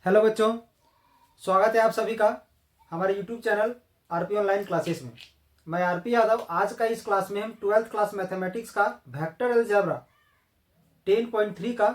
Hello बच्चों, स्वागत है आप सभी का हमारे YouTube channel RP online classes में। मैं आरपी यादव। आज का इस क्लास में हम 12th क्लास मैथमेटिक्स का वेक्टर अलजेब्रा 10.3 का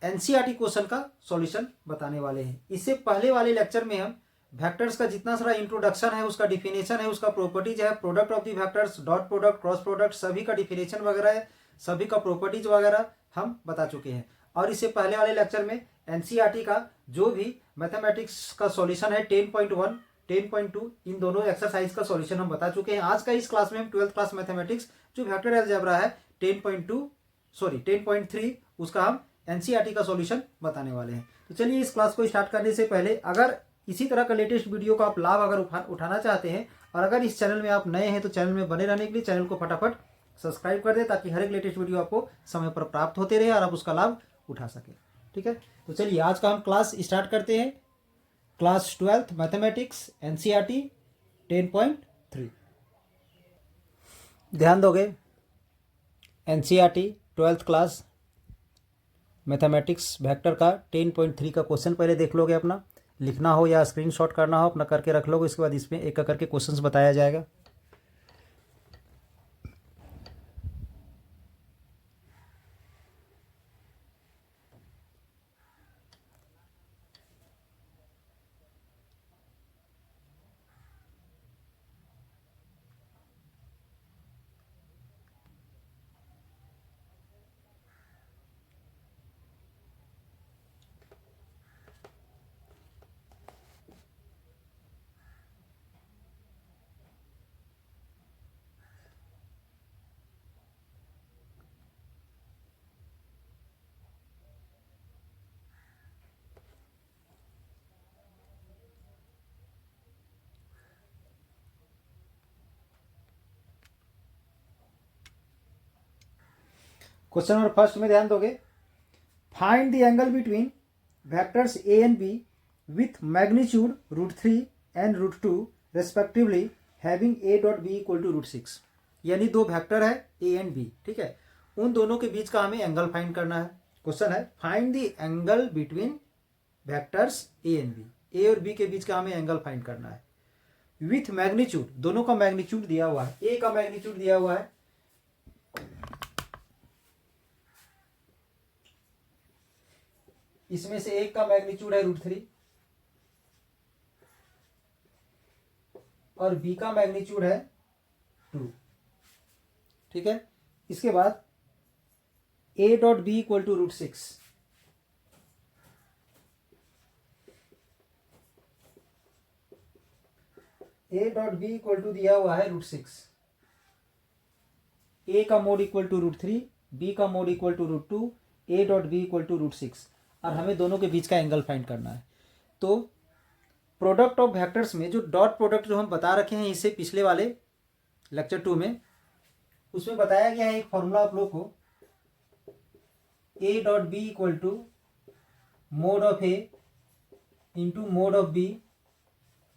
एनसीईआरटी क्वेश्चन का सॉल्यूशन बताने वाले हैं। इससे पहले वाले लेक्चर में हम वेक्टर्स का जितना सारा इंट्रोडक्शन है, उसका डिफिनेशन है, उसका प्रॉपर्टीज है, product of the vectors, dot product, cross product, सभी का डिफिनेशन वगैरह है, सभी का प्रॉपर्टीज वगैरह हम बता चुके हैं। और इससे पहले वाले लेक्चर में एनसीईआरटी का जो भी मैथमेटिक्स का सॉल्यूशन है 10.1, 10.2, इन दोनों एक्सरसाइज का सॉल्यूशन हम बता चुके हैं। आज का इस क्लास में हम 12th क्लास मैथमेटिक्स जो वेक्टर अलजेब्रा है 10.3 उसका हम एनसीईआरटी का सॉल्यूशन बताने वाले हैं। तो चलिए इस क्लास को स्टार्ट करने से पहले, अगर इसी तरह का लेटेस्ट वीडियो का आप लाभ अगर उठाना चाहते हैं और अगर इस चैनल में आप नए हैं तो चैनल में बने रहने के लिए चैनल को फटाफट सब्सक्राइब कर दें, ताकि हर एक लेटेस्ट वीडियो आपको समय पर प्राप्त होते रहे और आप उसका लाभ उठा सकें। ठीक है, तो चलिए आज का हम क्लास स्टार्ट करते हैं। Class 12th mathematics NCERT 10.3। ध्यान दोगे, NCERT 12th class mathematics vector का 10.3 का क्वेश्चन पहले देख लोगे। अपना लिखना हो या स्क्रीनशॉट करना हो अपना करके रख लोगे। इसके बाद इसमें एक करके क्वेश्चंस बताया जाएगा। क्वेश्चन नंबर फर्स्ट में ध्यान दोगे, find the angle between vectors A and B with magnitude √3 and √2 respectively having a dot B equal to √6। यानी दो वेक्टर है ए एंड बी, ठीक है, उन दोनों के बीच का हमें एंगल फाइंड करना है। क्वेश्चन है find the angle between vectors A and B, a और बी के बीच का हमें एंगल फाइंड करना है विथ मैग्नीट्यूड, दोनों का मैग्नीट्यूड दिया हुआ है। ए का मैग्नीट्यूड दिया हुआ है, इसमें से एक का मैग्नीट्यूड है √3 और बी का मैग्नीट्यूड है 2। ठीक है, इसके बाद a dot B equal to √6। a dot B equal to दिया हुआ है √6। a का मोड इक्वल टू √3, b का mod equal to √2, a dot B equal to √6 और हमें दोनों के बीच का एंगल फाइंड करना है। तो प्रोडक्ट ऑफ वेक्टर्स में जो डॉट प्रोडक्ट जो हम बता रखे हैं इससे पिछले वाले लेक्चर 2 में, उसमें बताया गया है एक फॉर्मूला आप लोग को, a dot B equal to mod of a into mod of b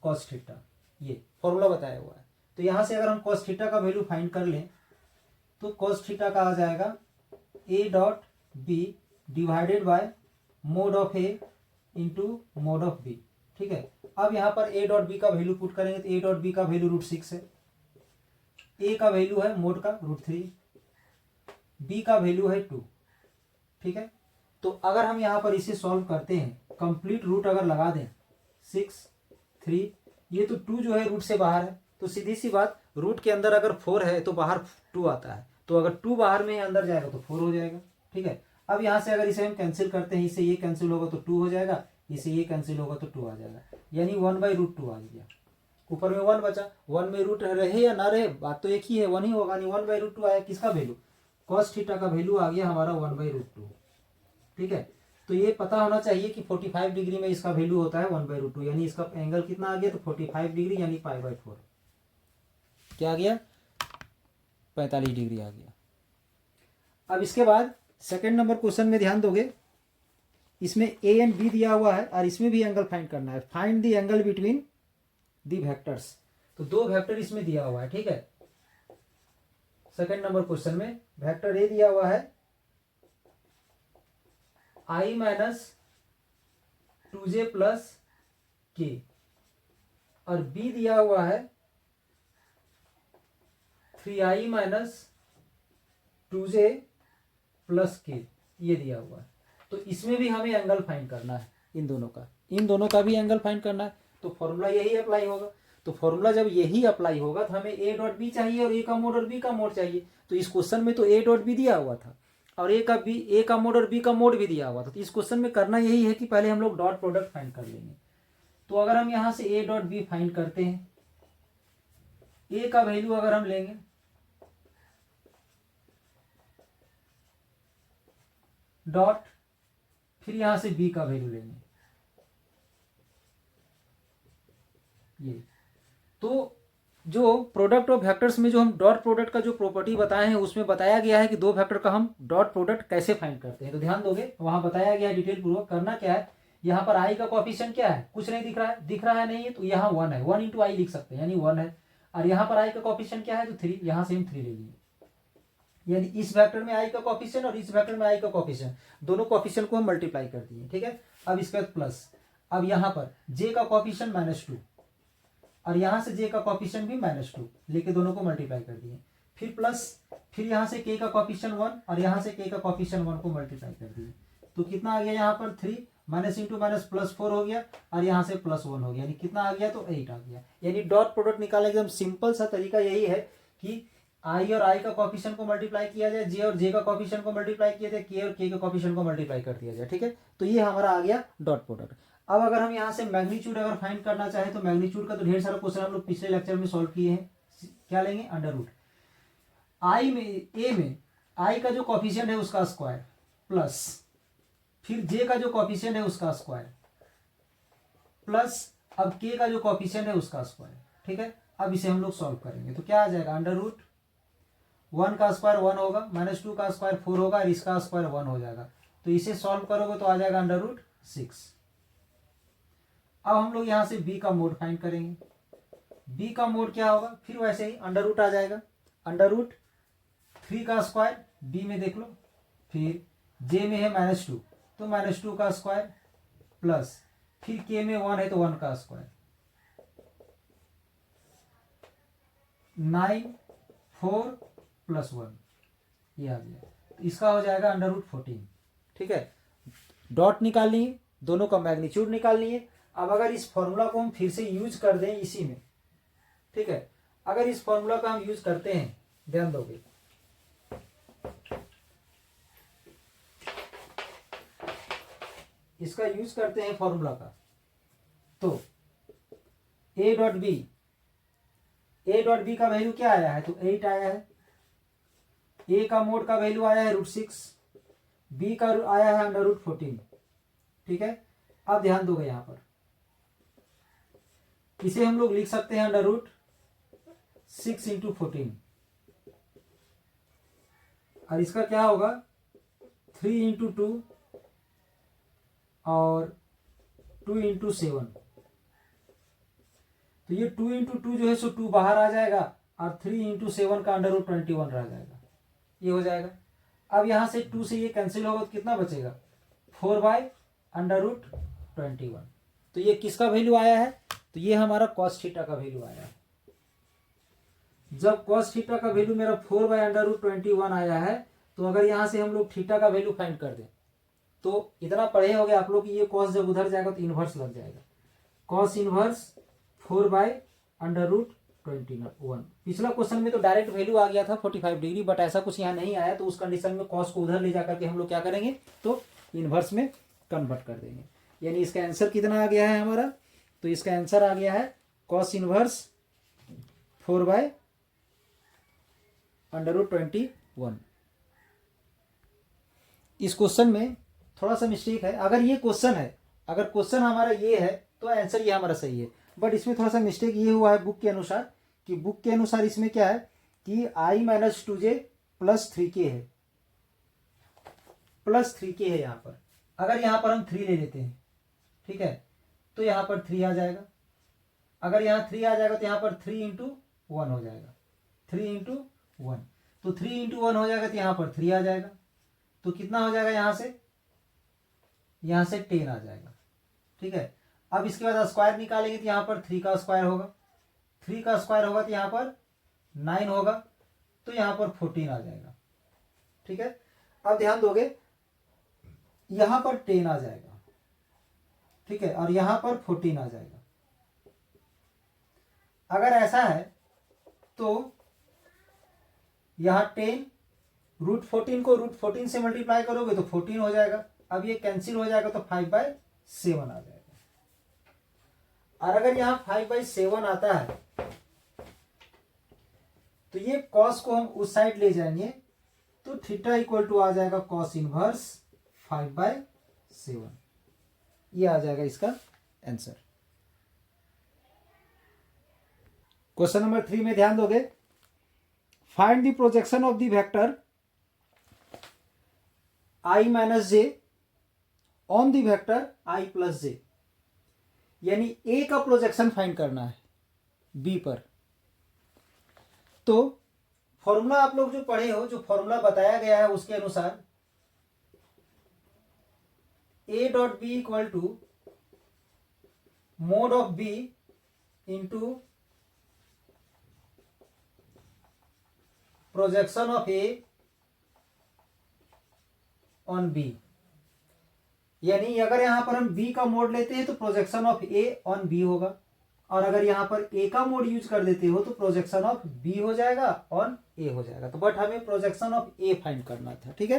cos theta, ये फॉर्मूला बताया हुआ है। तो यहां से अगर हम कॉस थीटा का वैल्यू फाइंड कर लें तो कॉस थीटा का आ जाएगा a dot B divided by mode of a into mod of b। ठीक है, अब यहां पर a डॉट बी का वैल्यू पुट करेंगे तो a डॉट बी का वैल्यू √6 है, a का वैल्यू है मोड का √3, b का वैल्यू है 2। ठीक है, तो अगर हम यहां पर इसे सॉल्व करते हैं, कंप्लीट रूट अगर लगा दें 6, 3, ये तो 2 जो है रूट से बाहर है, तो सीधी सी बात, रूट के अंदर अगर 4 है तो बाहर 2 आता है, तो अगर 2 बाहर में अंदर जाएगा तो 4 हो जाएगा। ठीक है, अब यहां से अगर इसे हम कैंसिल करते हैं, इससे ये कैंसिल होगा तो 2 हो जाएगा, इससे ये कैंसिल होगा तो 2 आ जाएगा, यानी 1/√2 आ गया। ऊपर में 1 बचा, 1 में रूट रहे या ना रहे बात तो एक ही है, 1 ही होगा, नहीं 1/√2 आया। किसका वैल्यू? कॉस थीटा का वैल्यू आ गया हमारा 1/√2। ठीक है, तो ये पता होना चाहिए कि 45 डिग्री में इसका वैल्यू होता है 1/√2, यानी इसका एंगल कितना आ गया तो 45 डिग्री यानी π/4 क्या आ गया, 45 डिग्री आ गया। अब इसके बाद सेकेंड नंबर क्वेश्चन में ध्यान दोगे, इसमें ए एंड बी दिया हुआ है और इसमें भी एंगल फाइंड करना है। Find the angle between the vectors, तो दो वेक्टर इसमें दिया हुआ है। ठीक है, सेकेंड नंबर क्वेश्चन में वेक्टर ए दिया हुआ है i - 2j प्लस के, और b दिया हुआ है 3i माइनस 2j प्लस के, ये दिया हुआ है। तो इसमें भी हमें एंगल फाइंड करना है, इन दोनों का भी एंगल फाइंड करना है। तो फॉर्मूला यही अप्लाई होगा। तो फॉर्मूला जब यही अप्लाई होगा तो हमें ए डॉट बी चाहिए और ए का मोड और बी का मोड चाहिए। तो इस क्वेश्चन में तो ए डॉट बी दिया हुआ था और ए का मोड और बी का मोड भी दिया हुआ था। तो इस क्वेश्चन में करना यही है कि पहले हम लोग डॉट प्रोडक्ट फाइंड कर लेंगे। तो अगर हम यहाँ से ए डॉट बी फाइंड करते हैं, ए का वैल्यू अगर हम लेंगे डॉट, फिर यहां से बी का वैल्यू लेंगे, ये तो जो प्रोडक्ट ऑफ वेक्टर्स में जो हम डॉट प्रोडक्ट का जो प्रॉपर्टी बताए हैं उसमें बताया गया है कि दो वेक्टर का हम डॉट प्रोडक्ट कैसे फाइंड करते हैं। तो ध्यान दोगे, वहां बताया गया है डिटेल पूर्वक। करना क्या है, यहाँ पर आई का कोएफिशिएंट क्या है, कुछ नहीं दिख रहा है नहीं है, तो यहाँ 1 है, 1 इंटू आई लिख सकते हैं, यानी 1 है। और यहाँ पर आई का कोएफिशिएंट क्या है, तो 3, यहाँ से हम 3 ले लिए, यानी इस वेक्टर में आई का कोएफिशिएंट और इस वेक्टर में आई का कोएफिशिएंट, दोनों कोएफिशिएंट को हम मल्टीप्लाई कर दिए। ठीक है, अब इसके बाद प्लस, अब यहाँ पर जे का कोएफिशिएंट -2 और यहाँ से जे का कोएफिशिएंट भी -2 लेके दोनों को मल्टीप्लाई कर दिए, फिर प्लस, फिर यहाँ से के का कोएफिशिएंट 1 और यहाँ से के का कोएफिशिएंट 1 को मल्टीप्लाई कर दिए। तो कितना आ गया यहाँ पर 3, माइनस इंटू माइनस प्लस 4 हो गया और यहाँ से +1 हो गया, यानी कितना आ गया, तो 8 आ गया। यानी डॉट प्रोडक्ट निकालने का एकदम सिंपल सा तरीका यही है कि आई और आई का कोएफिशिएंट को मल्टीप्लाई किया जाए, जे और जे का कोएफिशिएंट को मल्टीप्लाई किया जाए, के और के कोएफिशिएंट को मल्टीप्लाई कर दिया जाए। ठीक है, तो ये हमारा आ गया डॉट प्रोडक्ट। अब अगर हम यहाँ से मैग्नीट्यूड अगर फाइंड करना चाहे तो मैग्नीट्यूड का तो ढेर सारा क्वेश्चन हम लोग पिछले लेक्चर में सॉल्व किए हैं। क्या लेंगे, अंडर रूट आई में, ए में आई का जो कोएफिशिएंट है उसका स्क्वायर प्लस, फिर जे का जो कोएफिशिएंट है उसका स्क्वायर प्लस, अब के का जो कोएफिशिएंट है उसका स्क्वायर। ठीक है, अब इसे हम लोग सॉल्व करेंगे तो क्या आ जाएगा, अंडर रूट 1 का स्क्वायर 1 होगा, -2 का स्क्वायर 4 होगा और इसका स्क्वायर 1 हो जाएगा। तो इसे सॉल्व करोगे तो आ जाएगा अंडर रूट 6। अब हम लोग यहां से b का मोड फाइंड करेंगे। b का मोड क्या होगा, फिर वैसे ही अंडर रूट आ जाएगा, अंडर रूट 3 का स्क्वायर b में देख लो, फिर j में है -2 तो -2 का स्क्वायर प्लस, फिर k में 1 है तो 1 का स्क्वायर, 9 4 + 1 ये आ गया। तो इसका हो जाएगा अंडर रूट 14। ठीक है, डॉट निकालनी है, दोनों का मैग्नीट्यूड निकालनी है। अब अगर इस फॉर्मूला को हम फिर से यूज कर दें इसी में, ठीक है, अगर इस फॉर्मूला का हम यूज करते हैं, ध्यान दोगे, इसका यूज करते हैं फॉर्मूला का, तो ए डॉट बी का वैल्यू क्या आया है, तो 8 आया है। ए का मोड का वैल्यू आया है √6, बी का आया है अंडर रूट 14। ठीक है, अब ध्यान दोगे यहां पर, इसे हम लोग लिख सकते हैं अंडर रूट 6 इंटू 14 और इसका क्या होगा 3 इंटू 2 और 2 इंटू 7। तो ये 2 इंटू 2 जो है सो 2 बाहर आ जाएगा और 3 इंटू 7 का अंडर रूट 21 रह जाएगा, ये हो जाएगा। अब यहां से 2 से ये कैंसिल होगा तो कितना बचेगा, 4/√21। तो ये किसका वैल्यू आया है, तो ये हमारा cos थीटा का वैल्यू आया है। जब cos थीटा का वैल्यू मेरा 4/√21 आया है, तो अगर यहां से हम लोग थीटा का वैल्यू फाइंड कर दें तो इतना पढ़े होंगे आप लोग कि ये cos जब उधर जाएगा तो इनवर्स लग जाएगा, cos इनवर्स 4/√21। पिछला क्वेश्चन में तो डायरेक्ट वैल्यू आ गया था 45 डिग्री, बट ऐसा कुछ यहाँ नहीं आया, तो उस कंडीशन में cos को उधर ले जाकर के हम लोग क्या करेंगे, तो इनवर्स में कन्वर्ट कर देंगे। यानी इसका आंसर कितना आ गया है हमारा, तो इसका आंसर आ गया है cos इनवर्स 4/√21। इस क्वेश्चन में थोड़ा सा मिस्टेक है, अगर ये क्वेश्चन है, अगर क्वेश्चन हमारा ये है तो आंसर ये हमारा सही है, बट इसमें थोड़ा सा मिस्टेक ये हुआ है बुक के अनुसार, कि बुक के अनुसार इसमें क्या है कि i-2j + 3k है, +3k है यहाँ पर। अगर यहाँ पर हम 3 ले लेते हैं, ठीक है, तो यहाँ पर 3 आ जाएगा। अगर यहाँ 3 आ जाएगा तो यहाँ पर 3 इंटू 1 हो जाएगा, 3 इंटू 1, तो 3 इंटू 1 हो जाएगा तो यहाँ पर 3 आ जाएगा। तो कितना हो जाएगा, यहाँ से 10 आ जाएगा। ठीक है। अब इसके बाद स्क्वायर निकालेंगे तो यहाँ पर 3 का स्क्वायर होगा, 3 का स्क्वायर होगा तो यहाँ पर 9 होगा, तो यहाँ पर 14 आ जाएगा। ठीक है। अब ध्यान दोगे यहाँ पर 10 आ जाएगा, ठीक है, और यहाँ पर 14 आ जाएगा। अगर ऐसा है तो यहाँ 10 √14 को √14 से मल्टीप्लाई करोगे तो 14 हो जाएगा। अब ये कैंसिल हो जाएगा तो 5/7 आ जाएगा। और अगर यहाँ 5/7 आता है तो ये कॉस को हम उस साइड ले जाएंगे तो थीटा इक्वल टू आ जाएगा कॉस इनवर्स 5/7। ये आ जाएगा इसका आंसर। क्वेश्चन नंबर 3 में ध्यान दोगे, find the projection of the vector i minus j on the vector i plus j, यानी a का प्रोजेक्शन फाइंड करना है b पर। तो फॉर्मूला आप लोग जो पढ़े हो, जो फॉर्मूला बताया गया है उसके अनुसार a dot B equal to mod of b into projection of a on b, यानी अगर यहां पर हम b का मोड लेते हैं तो projection of a on b होगा, और अगर यहां पर a का मोड यूज कर देते हो तो प्रोजेक्शन ऑफ b हो जाएगा ऑन a हो जाएगा। तो बट हमें प्रोजेक्शन ऑफ a फाइंड करना था। ठीक है,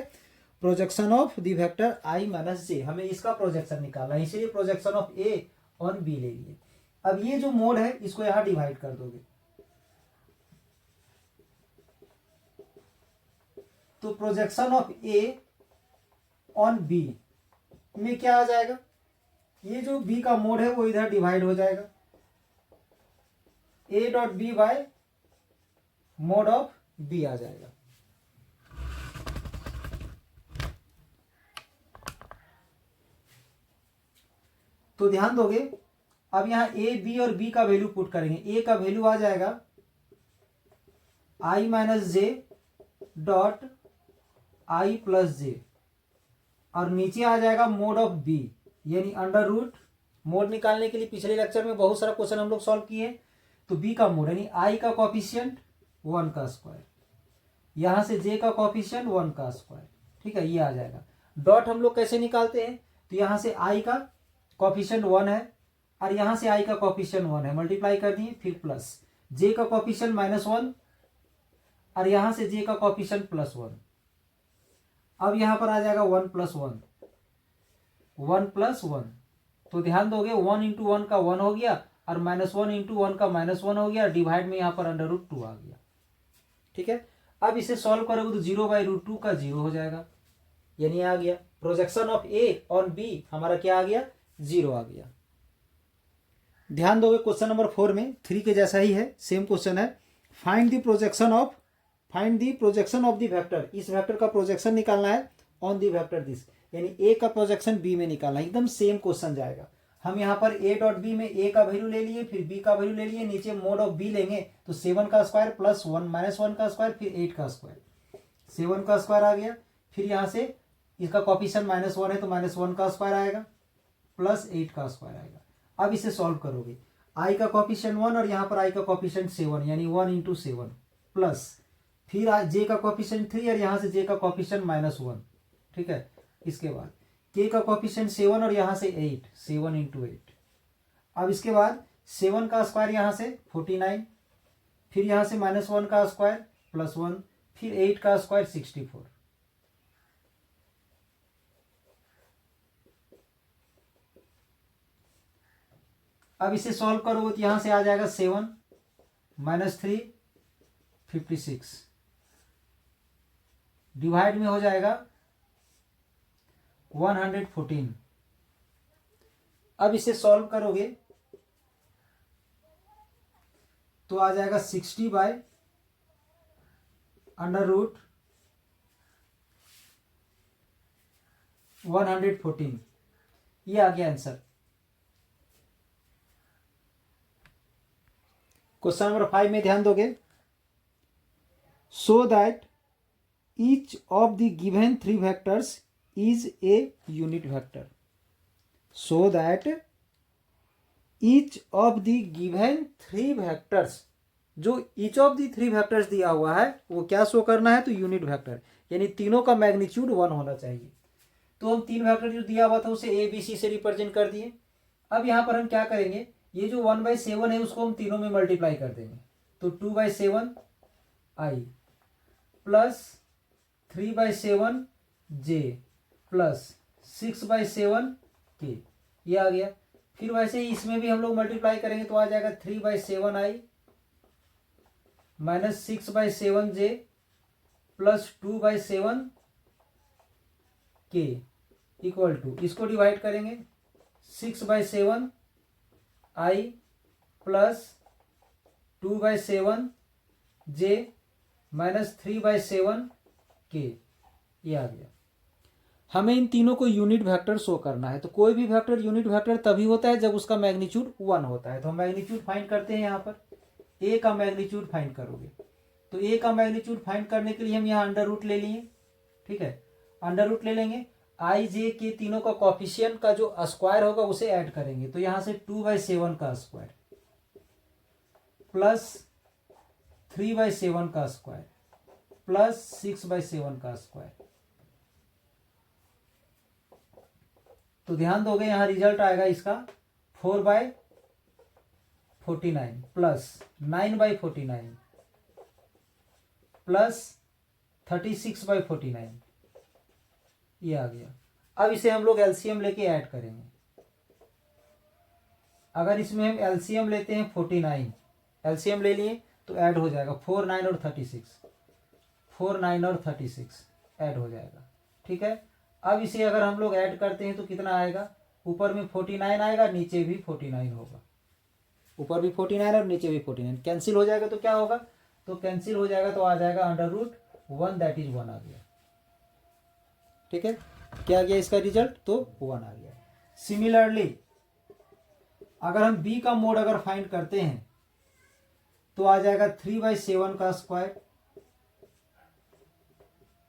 projection of the vector i minus j, हमें इसका प्रोजेक्शन निकालना है, इसीलिए projection of a on b ले लिए। अब ये जो मोड है इसको यहां डिवाइड कर दोगे तो projection of a on b में क्या आ जाएगा, ये जो b का मोड है वो इधर डिवाइड हो जाएगा, a dot B by mode of b आ जाएगा। तो ध्यान दोगे, अब यहां a b और b का वैल्यू पुट करेंगे। a का वैल्यू आ जाएगा i minus j dot i plus j, और नीचे आ जाएगा मोड ऑफ b, यानी अंडर रूट। मोड निकालने के लिए पिछले लेक्चर में बहुत सारा क्वेश्चन हम लोग सॉल्व किए। तो b का मोड यानी i का कॉफिशिएंट 1 का स्क्वायर, यहां से j का कॉफिशिएंट 1 का स्क्वायर। ठीक है, ये आ जाएगा। डॉट हम लोग कैसे निकालते हैं, तो यहां से i का कॉफिशिएंट 1 है और यहां से i का कॉफिशिएंट 1 है, मल्टीप्लाई कर दिए, फिर प्लस j का कॉफिशिएंट -1 और यहां से j का कॉफिशिएंट +1। अब यहां पर आ जाएगा 1 + 1, 1 + 1। तो ध्यान दोगे 1 × 1 का 1 हो गया और -1 × 1 का -1 हो गया, डिवाइड में यहां पर √2 आ गया। ठीक है, अब इसे सॉल्व करोगे तो 0/√2 का 0 हो जाएगा, यानी आ गया projection of a on b हमारा क्या आ गया, 0 आ गया। ध्यान दोगे क्वेश्चन नंबर 4 में 3 के जैसा ही है, सेम क्वेश्चन है। Find the projection of the vector, इस वेक्टर का प्रोजेक्शन निकालना है ऑन द वेक्टर दिस, यानी a का प्रोजेक्शन b में निकालना है। एकदम सेम क्वेश्चन जाएगा। हम यहाँ पर a डॉट बी में a का वैल्यू ले लिए, फिर b का वैल्यू ले लिए, नीचे मोड ऑफ b लेंगे तो 7 का स्क्वायर प्लस 1 -1 का स्क्वायर फिर 8 का स्क्वायर, 7 का स्क्वायर आ गया। फिर यहाँ से इसका कॉफिशिएंट -1 है तो -1 का स्क्वायर आएगा प्लस 8 का स्क्वायर आएगा। अब इसे सॉल्व करोगे, i का कॉफिशिएंट 1 और यहाँ पर i का कॉफिशिएंट 7, यानी 1 × 7 प्लस फिर j का कॉफिशिएंट 3 और यहाँ से j का कॉफिशिएंट -1। ठीक है, इसके बाद k का कॉफिशिएंट 7 और यहाँ से 8, 7 × 8। अब इसके बाद 7 का स्क्वायर यहाँ से 49, फिर यहाँ से -1 का स्क्वायर +1, फिर 8 का स्क्वायर 64। अब इसे सॉल्व करो तो यहां से आ जाएगा 7 -3 56, डिवाइड में हो जाएगा 114। अब इसे सॉल्व करोगे तो आ जाएगा 60/√114। ये आ गया आंसर। क्वेश्चन नंबर 5 में ध्यान दोगे, so that each of the given 3 vectors is a unit vector. So that each of the given three vectors, जो each of the three vectors दिया हुआ है वो क्या शो करना है, तो यूनिट वेक्टर, यानी तीनों का मैग्नीट्यूड 1 होना चाहिए। तो हम तीन वेक्टर जो दिया हुआ था उसे ए बी सी से रिप्रेजेंट कर दिए। अब यहाँ पर हम क्या करेंगे, ये जो 1/7 है उसको हम तीनों में मल्टीप्लाई कर देंगे, तो 2/7 आई प्लस 3/7 जे प्लस 6/7 के, ये आ गया। फिर वैसे ही इसमें भी हम लोग मल्टीप्लाई करेंगे तो आ जाएगा 3/7 आई माइनस 6/7 जे प्लस 2/7 के इक्वल टू, इसको डिवाइड करेंगे 6/7 आई प्लस 2/7 जे माइनस 3/7 के, ये आ गया। हमें इन तीनों को यूनिट वेक्टर शो करना है। तो कोई भी वेक्टर यूनिट वेक्टर तभी होता है जब उसका मैग्नीट्यूड 1 होता है। तो हम मैग्नीट्यूड फाइंड करते हैं। यहाँ पर ए का मैग्नीट्यूड फाइंड करोगे तो ए का मैग्नीट्यूड फाइंड करने के लिए हम यहाँ अंडर रूट ले लिए, ठीक है, अंडर रूट ले लेंगे। आई जे के तीनों का कॉफिशियंट का जो स्क्वायर होगा उसे ऐड करेंगे, तो यहाँ से 2/7 का स्क्वायर प्लस 3/7 का स्क्वायर प्लस 6/7 का स्क्वायर। तो ध्यान दोगे यहाँ रिजल्ट आएगा इसका 4/49 प्लस 9/49 प्लस 36/49, ये आ गया। अब इसे हम लोग एलसीएम लेके ऐड करेंगे। अगर इसमें हम एलसीएम लेते हैं 49, एलसीएम ले लिए तो ऐड हो जाएगा 4 9 और 36, 4 9 और 36 ऐड हो जाएगा, ठीक है। अब इसे अगर हम लोग ऐड करते हैं तो कितना आएगा, ऊपर में 49 आएगा, नीचे भी 49 होगा, ऊपर भी 49 और नीचे भी 49 कैंसिल हो जाएगा। तो क्या होगा, तो कैंसिल हो जाएगा तो आ जाएगा √1, दैट इज 1 आ गया, ठीक है। क्या आ गया इसका रिजल्ट, तो 1 आ गया। सिमिलरली अगर हम b का मोड अगर फाइंड करते हैं तो आ जाएगा 3/7 का स्क्वायर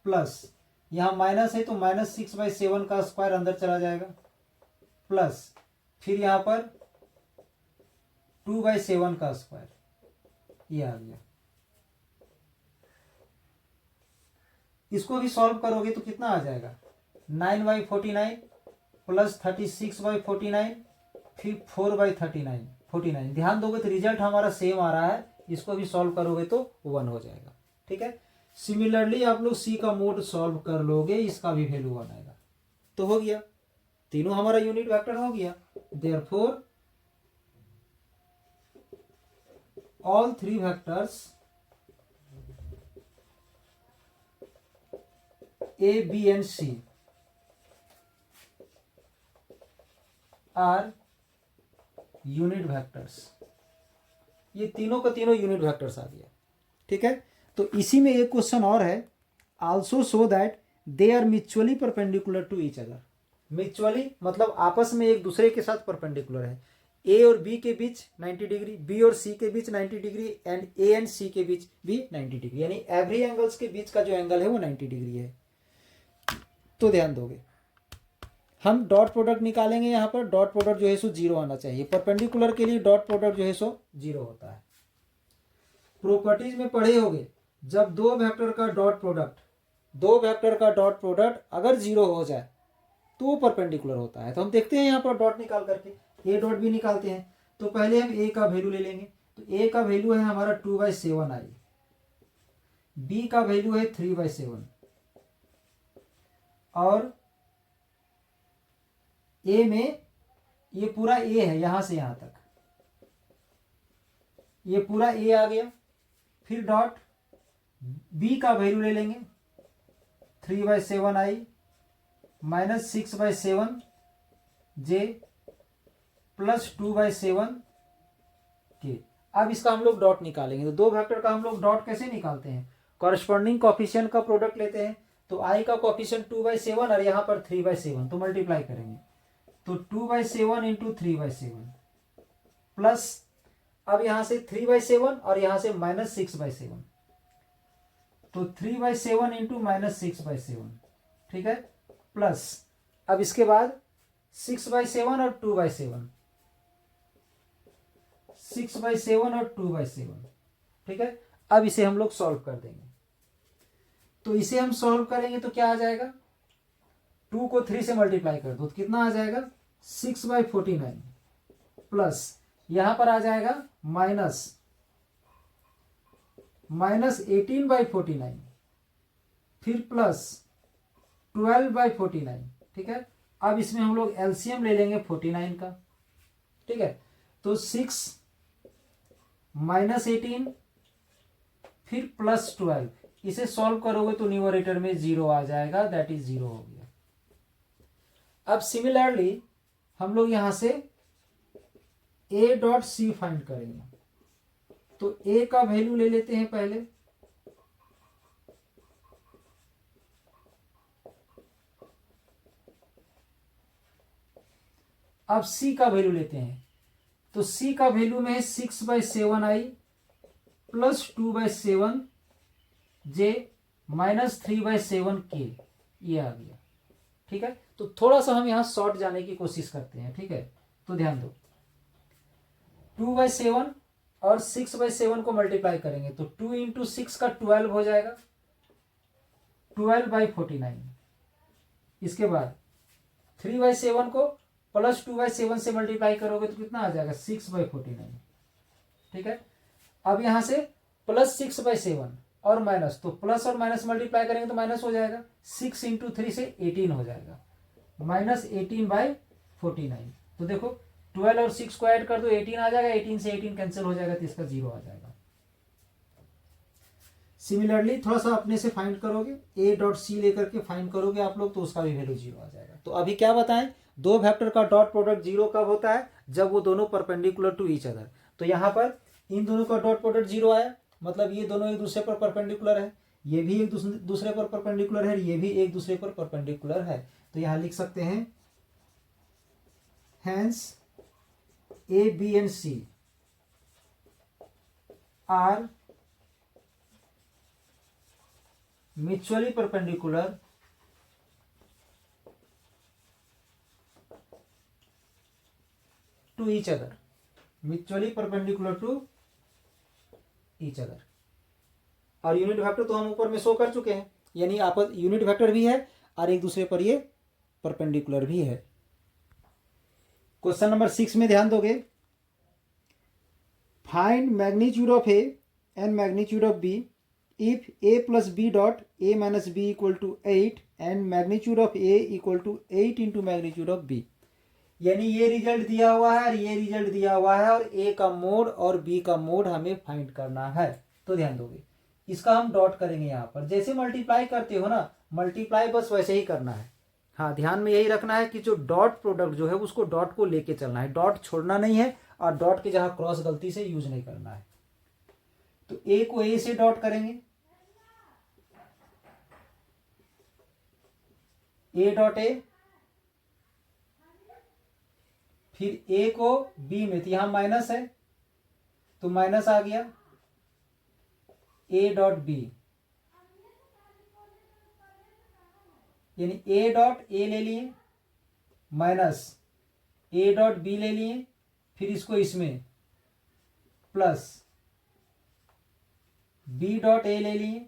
प्लस, यहां माइनस है तो माइनस 6/7 का स्क्वायर अंदर चला जाएगा प्लस, फिर यहां पर 2/7 का स्क्वायर, ये आ गया। इसको भी सॉल्व करोगे तो कितना आ जाएगा, 9/49 प्लस 36/49 फिर 4/49। ध्यान दोगे तो रिजल्ट हमारा सेम आ रहा है, इसको भी सॉल्व करोगे तो 1 हो जाएगा, ठीक है। सिमिलरली आप लोग सी का मोड सॉल्व कर लोगे, इसका भी वैल्यू 1 आएगा। तो हो गया, तीनों हमारा यूनिट वेक्टर हो गया। Therefore all three vectors A B and C are unit vectors, ये तीनों का तीनों यूनिट वेक्टर्स आ गया, ठीक है। तो इसी में एक क्वेश्चन और है, also show that they are mutually perpendicular to each other. Mutually मतलब आपस में एक दूसरे के साथ परपेंडिकुलर है। ए और बी के बीच 90 डिग्री, बी और सी के बीच 90 डिग्री एंड ए एंड सी के बीच भी 90 डिग्री, यानी एवरी एंगल्स के बीच का जो एंगल है वो 90 डिग्री है। तो ध्यान दोगे, हम डॉट प्रोडक्ट निकालेंगे। यहाँ पर डॉट प्रोडक्ट जो है सो 0 आना चाहिए। परपेंडिकुलर के लिए डॉट प्रोडक्ट जो है सो 0 होता है। प्रॉपर्टीज में पढ़े होगे, जब दो वेक्टर का डॉट प्रोडक्ट अगर 0 हो जाए तो वो परपेंडिकुलर होता है। तो हम देखते हैं यहाँ पर डॉट निकाल करके, ए डॉट भी निकालते हैं। तो पहले हम ए का वैल्यू ले लेंगे, तो ए का वैल्यू है हमारा 2/7 आई, बी का वैल्यू है 3/7 और ए में ये पूरा ए है, यहां से यहां तक ये पूरा ए आ गया। फिर डॉट बी का वैल्यू ले लेंगे 3/7 आई माइनस 6/7 जे प्लस 2/7 के। अब इसका हम लोग डॉट निकालेंगे। तो दो वेक्टर का हम लोग डॉट कैसे निकालते हैं, कॉरस्पॉन्डिंग कोफिशिएंट का प्रोडक्ट लेते हैं। तो आई का कोफिशिएंट 2/7 और यहाँ पर 3/7, तो मल्टीप्लाई करेंगे तो 2/7 इंटू 3/7 प्लस, अब यहां से 3/7 और यहां से माइनस 6/7, तो 3/7 इंटू माइनस 6/7, ठीक है, प्लस अब इसके बाद 6/7 और 2/7, 6/7 और 2/7। ठीक है, अब इसे हम लोग सॉल्व कर देंगे। तो इसे हम सॉल्व करेंगे तो क्या आ जाएगा, 2 को 3 से मल्टीप्लाई कर दो तो कितना आ जाएगा 6/49 प्लस यहां पर आ जाएगा माइनस 18/49 फिर प्लस 12/49। ठीक है, अब इसमें हम लोग एलसीएम ले लेंगे 49 का। ठीक है, तो 6 माइनस 18 फिर प्लस 12, इसे सॉल्व करोगे तो न्यूमरेटर में 0 आ जाएगा, दैट इज 0 हो गया। अब सिमिलरली हम लोग यहां से a डॉट सी फाइंड करेंगे। तो a का वैल्यू ले लेते हैं पहले, अब c का वैल्यू लेते हैं। तो c का वैल्यू में है 6/7i plus 2/7 j minus 3/7k, ये आ गया। ठीक है, तो थोड़ा सा हम यहां शॉर्ट जाने की कोशिश करते हैं। ठीक है, तो ध्यान दो, 2/7 और 6/7 को मल्टीप्लाई करेंगे तो 2 इंटू 6 का 12 हो जाएगा, 12/49। इसके बाद 3/7 को प्लस 2/7 से मल्टीप्लाई करोगे तो कितना आ जाएगा 6/49। ठीक है, अब यहां से प्लस 6/7 और माइनस, तो प्लस और माइनस मल्टीप्लाई करेंगे तो माइनस हो जाएगा, 6 इंटू 3 से 18 हो जाएगा, माइनस 18/49। तो देखो 12 और 6 को ऐड कर दो 18 आ जाएगा, 18 से 18 कैंसिल हो जाएगा तो इसका 0 आ जाएगा। सिमिलरली थोड़ा सा अपने से फाइंड करोगे, a डॉट सी लेकर के फाइंड करोगे आप लोग, तो उसका भी वैल्यू 0 आ जाएगा। तो अभी क्या बताएं, दो वेक्टर का डॉट प्रोडक्ट 0 कब होता है, जब वो दोनों परपेंडिकुलर टू ईच अदर। तो यहां पर इन दोनों का डॉट प्रोडक्ट 0 आया, मतलब ये दोनों एक दूसरे पर परपेंडिकुलर है, ये भी एक दूसरे पर परपेंडिकुलर है, ये भी एक दूसरे पर परपेंडिकुलर है। तो यहां लिख सकते हैं hence A B and C are mutually perpendicular to each other, mutually perpendicular to each other. और यूनिट वेक्टर तो हम ऊपर में शो कर चुके हैं, यानी आपस यूनिट वेक्टर भी है और एक दूसरे पर ये परपेंडिकुलर भी है। क्वेश्चन नंबर 6 में ध्यान दोगे, find magnitude of A and magnitude of B if a plus B dot a minus B equal to 8 and magnitude of a equal to 8 into magnitude of b। यानी ये result दिया हुआ है और ये रिजल्ट दिया हुआ है और a का मोड और b का मोड हमें फाइंड करना है। तो ध्यान दोगे, इसका हम डॉट करेंगे यहाँ पर, जैसे मल्टीप्लाई करते हो ना, मल्टीप्लाई बस वैसे ही करना है। हाँ, ध्यान में यही रखना है कि जो डॉट प्रोडक्ट जो है उसको डॉट को लेके चलना है, डॉट छोड़ना नहीं है और डॉट के जहां क्रॉस गलती से यूज नहीं करना है। तो a को a से डॉट करेंगे, a डॉट a, फिर a को b में, तो यहां माइनस है तो माइनस आ गया, a डॉट b, यानी a डॉट a ले लिए माइनस a डॉट b ले लिए, फिर इसको इसमें प्लस b डॉट a ले लिए,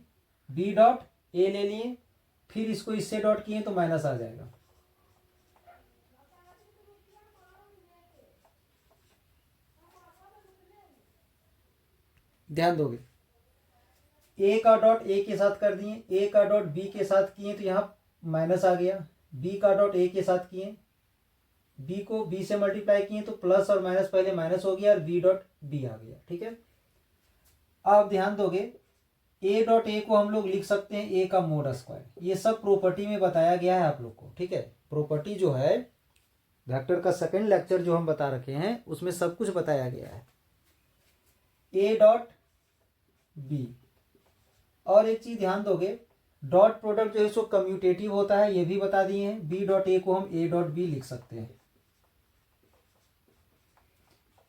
b डॉट a ले लिए, फिर इसको इससे डॉट किए तो माइनस आ जाएगा। ध्यान दोगे, a का डॉट a के साथ कर दिए, a का डॉट b के साथ किए तो यहां माइनस आ गया, b का डॉट a के साथ किए, b को b से मल्टीप्लाई किए तो प्लस और माइनस पहले माइनस हो गया और b डॉट b आ गया। ठीक है, अब ध्यान दोगे a डॉट a को हम लोग लिख सकते हैं a का मोड स्क्वायर, ये सब प्रॉपर्टी में बताया गया है आप लोग को। ठीक है, प्रॉपर्टी जो है वेक्टर का सेकंड लेक्चर जो हम बता रखे हैं उसमें सब कुछ बताया गया है, a डॉट b। और एक चीज ध्यान दोगे, डॉट प्रोडक्ट जो है सो कम्यूटेटिव होता है, ये भी बता दिए हैं। b डॉट a को हम a डॉट b लिख सकते हैं,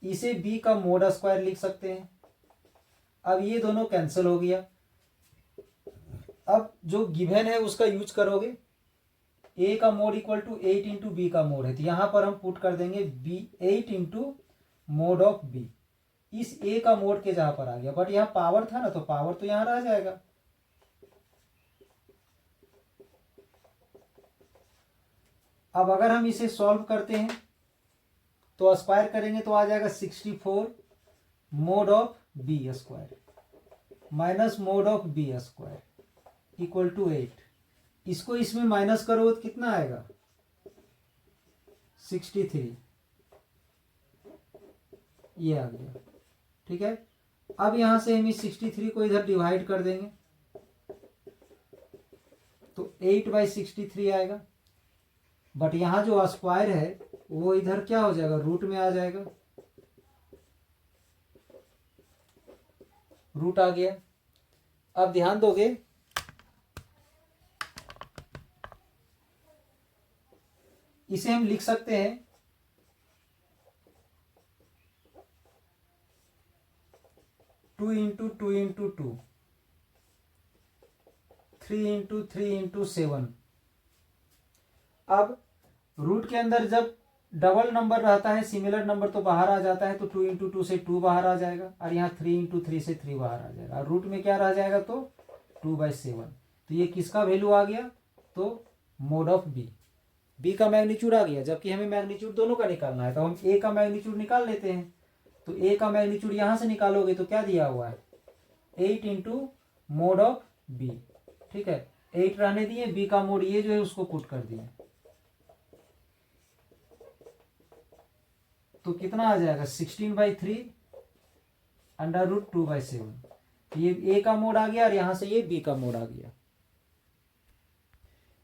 इसे b का मोड स्क्वायर लिख सकते हैं। अब ये दोनों कैंसिल हो गया, अब जो गिवन है उसका यूज करोगे, a का mod equal to 8 into B का मोड है, तो यहां पर हम पुट कर देंगे b 8 into mod of b। इस ए का मोड के जहां पर आ गया, बट यहाँ पावर था ना, तो पावर तो यहाँ रह जाएगा। अब अगर हम इसे सॉल्व करते हैं तो स्क्वायर करेंगे तो आ जाएगा 64 mod of B square minus mod of B square equal to 8। इसको इसमें माइनस करो तो कितना आएगा 63, ये आ गया। ठीक है, अब यहां से हम इस 63 को इधर डिवाइड कर देंगे तो 8/63 आएगा, बट यहां जो स्क्वायर है वो इधर क्या हो जाएगा, रूट में आ जाएगा, रूट आ गया। अब ध्यान दोगे इसे हम लिख सकते हैं 2 इंटू 2 इंटू 2, 3 इंटू 3 इंटू 7। अब रूट के अंदर जब डबल नंबर रहता है, सिमिलर नंबर, तो बाहर आ जाता है, तो 2 इंटू 2 से 2 बाहर आ जाएगा, और यहाँ 3 इंटू 3 से 3 बाहर आ जाएगा, और रूट में क्या रह जाएगा तो 2/7। तो ये किसका वैल्यू आ गया, तो मोड ऑफ बी, बी का मैग्नीट्यूड आ गया। जबकि हमें मैग्नीट्यूड दोनों का निकालना है, तो हम ए का मैग्नीट्यूड निकाल लेते हैं। तो ए का मैग्नीट्यूड यहां से निकालोगे तो क्या दिया हुआ है 8 इंटू मोड ऑफ बी। ठीक है, 8 रहने दिए, बी का मोड ये जो है उसको पुट कर दिए, तो कितना आ जाएगा 16/3 अंडर रूट 2/7। ये ए का मोड आ गया और यहां से ये बी का मोड आ गया।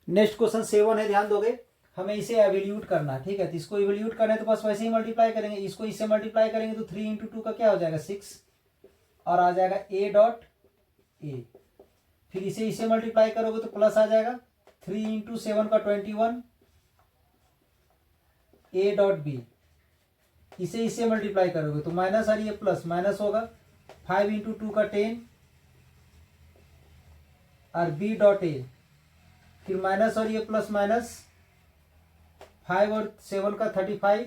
नेक्स्ट क्वेश्चन 7 है, ध्यान दोगे, हमें इसे एवेल्यूट करना है। ठीक है, तो इसको एवेल्यूट करना है तो बस वैसे ही मल्टीप्लाई करेंगे, इसको इससे मल्टीप्लाई करेंगे तो 3 इंटू 2 का क्या हो जाएगा 6, और आ जाएगा ए डॉट ए। फिर इसे इससे मल्टीप्लाई करोगे तो प्लस आ जाएगा 3 इंटू 7 का 21 ए डॉट बी। इसे इससे मल्टीप्लाई करोगे तो माइनस, और ये प्लस माइनस होगा 5 इंटू 2 का 10 और बी डॉट ए। फिर माइनस और ये प्लस माइनस 5 और 7 का 35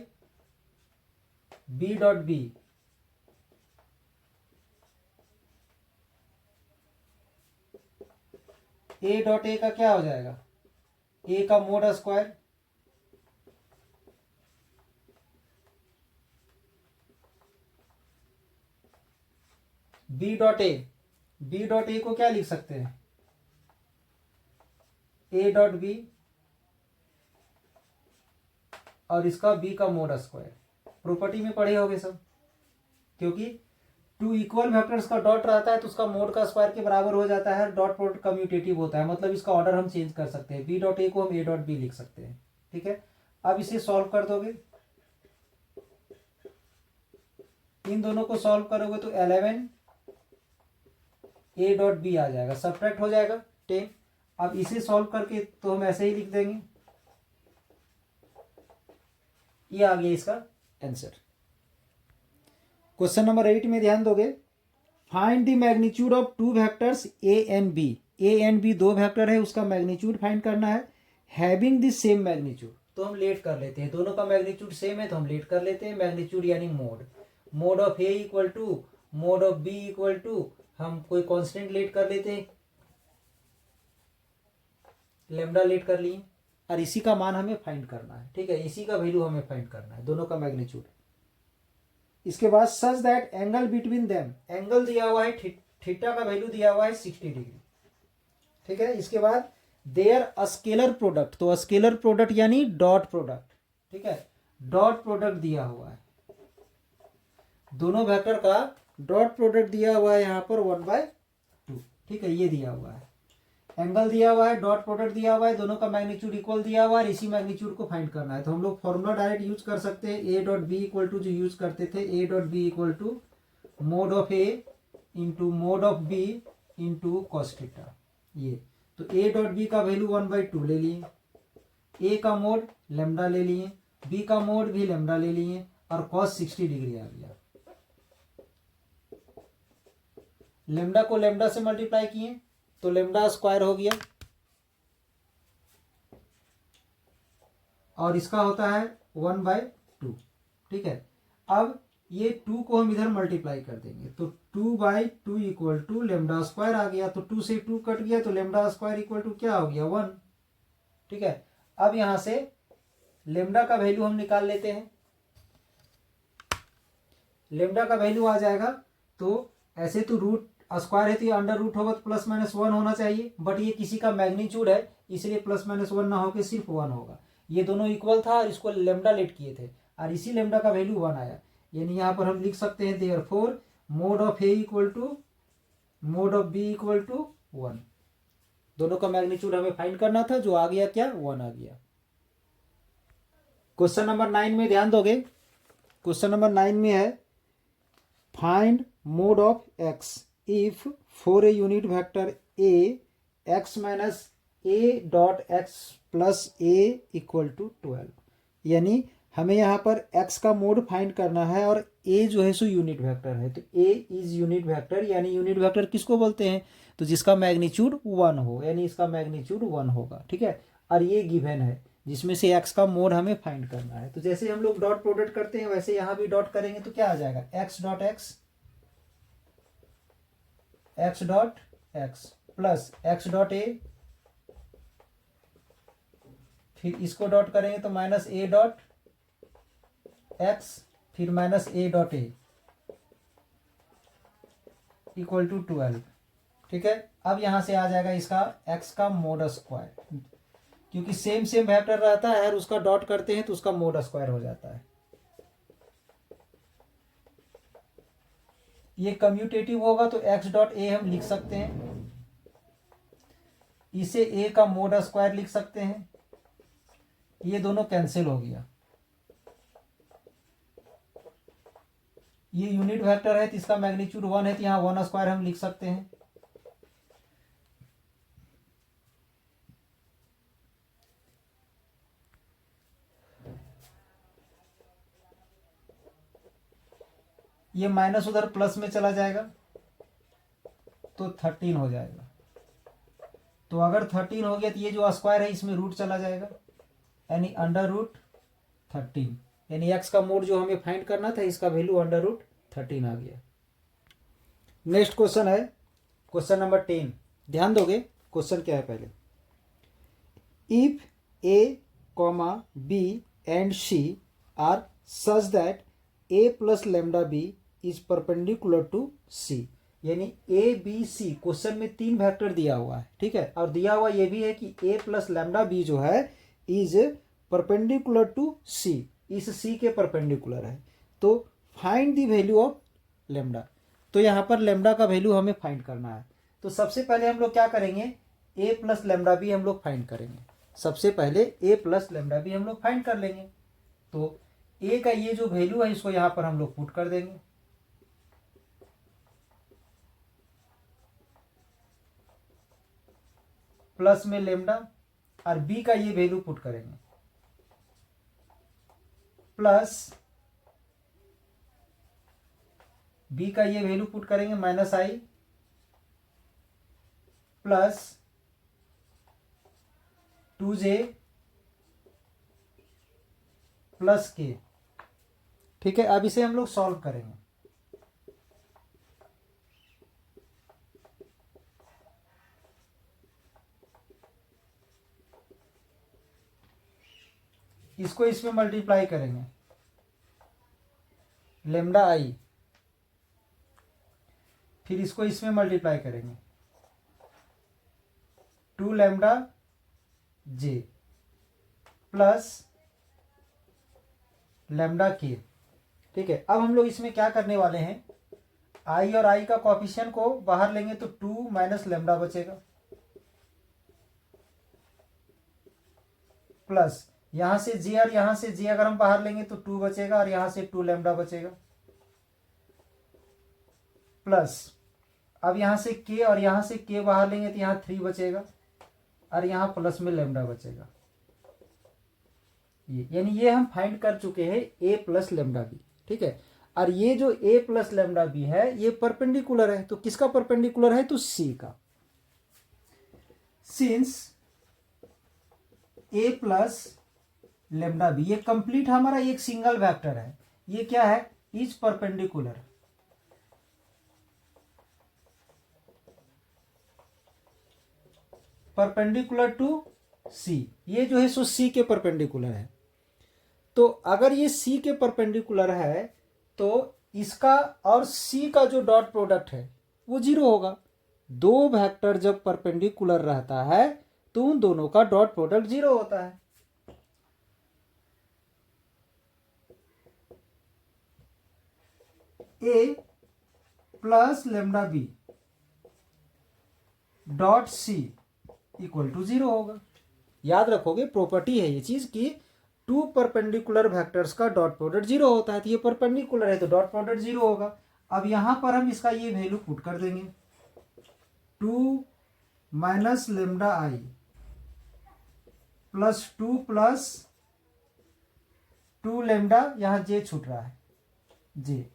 बी डॉट बी। ए डॉट ए का क्या हो जाएगा, ए का mod square B dot A. B dot A को क्या लिख सकते हैं ए डॉट बी, और इसका बी का मोड स्क्वायर। प्रॉपर्टी में पढ़े होगे सब, क्योंकि 2 इक्वल वेक्टर्स का डॉट रहता है तो उसका मोड का स्क्वायर के बराबर हो जाता है। डॉट प्रोडक्ट कम्यूटेटिव होता है, मतलब इसका ऑर्डर हम चेंज कर सकते हैं, बी डॉट ए को हम ए डॉट बी लिख सकते हैं। ठीक है, अब इसे सॉल्व कर दोगे, इन दोनों को सॉल्व करोगे तो 11 ए डॉट बी आ जाएगा, सब्ट्रैक्ट हो जाएगा 10। अब इसे सॉल्व करके तो हम ऐसे ही लिख देंगे, ये आ गया इसका आंसर। क्वेश्चन नंबर 8 में ध्यान दोगे, find the magnitude of 2 vectors A and B. A and B 2 vector है, उसका मैग्नीट्यूड फाइंड करना है, हैविंग द सेम मैग्नीट्यूड। तो हम लेट कर लेते हैं, दोनों का मैग्नीट्यूड सेम है तो हम लेट कर लेते हैं। मैग्नीट्यूड यानी mod, mod of A equal to mod of B equal to, हम कोई कांस्टेंट लेट कर लेते हैं, लेमडा लेट कर लिए, और इसी का मान हमें फाइंड करना है। ठीक है, इसी का वैल्यू हमें फाइंड करना है, दोनों का मैग्नीट्यूड। इसके बाद such that angle between them, angle दिया हुआ है, थीटा का वैल्यू दिया हुआ है 60 डिग्री। ठीक है, इसके बाद देयर स्केलर प्रोडक्ट, तो स्केलर प्रोडक्ट यानी डॉट प्रोडक्ट। ठीक है, डॉट प्रोडक्ट दिया हुआ है, दोनों वेक्टर का डॉट प्रोडक्ट दिया हुआ है यहाँ पर 1/2। ठीक है, ये दिया हुआ है, एंगल दिया हुआ है, डॉट प्रोडक्ट दिया हुआ है, दोनों का मैग्नीट्यूड इक्वल दिया हुआ है, इसी मैग्नीट्यूड को फाइंड करना है। तो हम लोग फॉर्मूला डायरेक्ट यूज कर सकते हैं, A dot B equal to जो यूज करते थे, A dot B equal to mod of A into mod of B into cos theta. ये तो ए डॉट बी का वैल्यू 1/2 ले लिए, ए का मोड लेमडा ले लिए, बी का मोड भी लेमडा ले लिए, और कॉस 60 डिग्री आ गया। लेमडा को लेमडा से मल्टीप्लाई किए तो लेमडा स्क्वायर हो गया, और इसका होता है 1/2। ठीक है, अब ये 2 को हम इधर मल्टीप्लाई कर देंगे तो 2/2 इक्वल टू लेमडा स्क्वायर आ गया। तो 2 से 2 कट गया तो लेमडा स्क्वायर इक्वल टू क्या हो गया 1। ठीक है, अब यहां से लेमडा का वैल्यू हम निकाल लेते हैं। लेमडा का वैल्यू आ जाएगा तो ऐसे तो रूट स्क्वायर है तो ये अंडर रूट होगा तो प्लस माइनस 1 होना चाहिए, बट ये किसी का मैग्नीट्यूड है इसलिए प्लस माइनस 1 ना होकर सिर्फ 1 होगा। ये दोनों इक्वल था और इसको लेमडा लेट किए थे और इसी लेमडा का वैल्यू 1 आया। यानी यहाँ पर हम लिख सकते हैं therefore mod of A equal to mod of B equal to 1। दोनों का मैग्नीट्यूड हमें फाइंड करना था, जो आ गया क्या 1 आ गया। क्वेश्चन नंबर 9 में ध्यान दोगे, क्वेश्चन नंबर 9 में है find mod of X if for a unit vector A X minus A dot X plus A equal to 12। यानी हमें यहाँ पर x का मोड फाइंड करना है और a जो है सो यूनिट वेक्टर है। तो a इज यूनिट वेक्टर, यानी यूनिट वेक्टर किसको बोलते हैं, तो जिसका मैग्नीट्यूड 1 हो, यानी इसका मैग्नीट्यूड 1 होगा। ठीक है, और ये गिवन है जिसमें से x का मोड हमें फाइंड करना है। तो जैसे हम लोग डॉट प्रोडक्ट करते हैं वैसे यहाँ भी डॉट करेंगे तो क्या आ जाएगा x dot x plus x dot a, फिर इसको डॉट करेंगे तो माइनस a डॉट x, फिर minus a dot a equal to 12। ठीक है, अब यहां से आ जाएगा इसका x का मोड स्क्वायर, क्योंकि सेम सेम वेक्टर रहता है और उसका डॉट करते हैं तो उसका मोड स्क्वायर हो जाता है। ये कम्यूटेटिव होगा तो x डॉट a हम लिख सकते हैं, इसे a का मोड स्क्वायर लिख सकते हैं, ये दोनों कैंसिल हो गया। ये यूनिट वेक्टर है तो इसका मैग्नीट्यूड 1 है तो यहाँ 1 स्क्वायर हम लिख सकते हैं। ये माइनस उधर प्लस में चला जाएगा तो 13 हो जाएगा। तो अगर 13 हो गया तो ये जो स्क्वायर है इसमें रूट चला जाएगा, यानी अंडर रूट 13, यानी x का मोड जो हमें फाइंड करना था इसका वैल्यू अंडर रूट 13 आ गया। नेक्स्ट क्वेश्चन है क्वेश्चन नंबर 10। ध्यान दोगे क्वेश्चन क्या है पहले। If a, b and c are such that a plus lambda b is perpendicular to c, यानी a b c क्वेश्चन में 3 वेक्टर दिया हुआ है। ठीक है, और दिया हुआ ये भी है कि a प्लस लेमडा b जो है इज परपेंडिकुलर टू c, इस c के परपेंडिकुलर है। तो find the value of lambda. तो यहाँ पर लेमडा का वैल्यू हमें फाइंड करना है। तो सबसे पहले हम लोग क्या करेंगे, a प्लस लेमडा बी हम लोग फाइंड करेंगे। सबसे पहले a प्लस लेमडा बी हम लोग फाइंड कर लेंगे। तो a का ये जो वैल्यू है इसको यहाँ पर हम लोग पुट कर देंगे, प्लस में लेमडा, और b का ये वैल्यू पुट करेंगे प्लस b का ये वैल्यू पुट करेंगे माइनस आई प्लस 2j प्लस k। ठीक है, अब इसे हम लोग सॉल्व करेंगे। इसको इसमें मल्टीप्लाई करेंगे लेमडा आई, फिर इसको इसमें मल्टीप्लाई करेंगे 2 लेमडा जे प्लस लेमडा के। ठीक है, अब हम लोग इसमें क्या करने वाले हैं, आई और आई का कोएफिशिएंट को बाहर लेंगे तो 2 माइनस लेमडा बचेगा, प्लस यहां से जे और यहां से जे अगर हम बाहर लेंगे तो 2 बचेगा और यहां से 2 लेमडा बचेगा, प्लस अब यहां से के और यहां से के बाहर लेंगे तो यहां 3 बचेगा और यहां प्लस में लेमडा बचेगा। ये यानी ये हम फाइंड कर चुके हैं a प्लस लेमडा बी। ठीक है, और ये जो a प्लस लेमडा बी है ये परपेंडिकुलर है, तो किसका परपेंडिकुलर है, तो c का। Since a plus lambda B ये कंप्लीट हमारा एक सिंगल वेक्टर है, ये क्या है, इज परपेंडिकुलर टू सी, ये जो है सो सी के परपेंडिकुलर है। तो अगर ये सी के परपेंडिकुलर है तो इसका और सी का जो डॉट प्रोडक्ट है वो जीरो होगा। दो वेक्टर जब परपेंडिकुलर रहता है तो उन दोनों का डॉट प्रोडक्ट जीरो होता है। A plus lambda b dot c equal to zero होगा। याद रखोगे, प्रॉपर्टी है ये चीज कि टू परपेंडिकुलर वेक्टर्स का डॉट प्रोडक्ट जीरो होता है। तो ये परपेंडिकुलर है तो डॉट प्रोडक्ट जीरो होगा। अब यहां पर हम इसका ये वैल्यू पुट कर देंगे, 2 minus lambda I plus 2 plus 2 lambda, यहां जे छूट रहा है, जे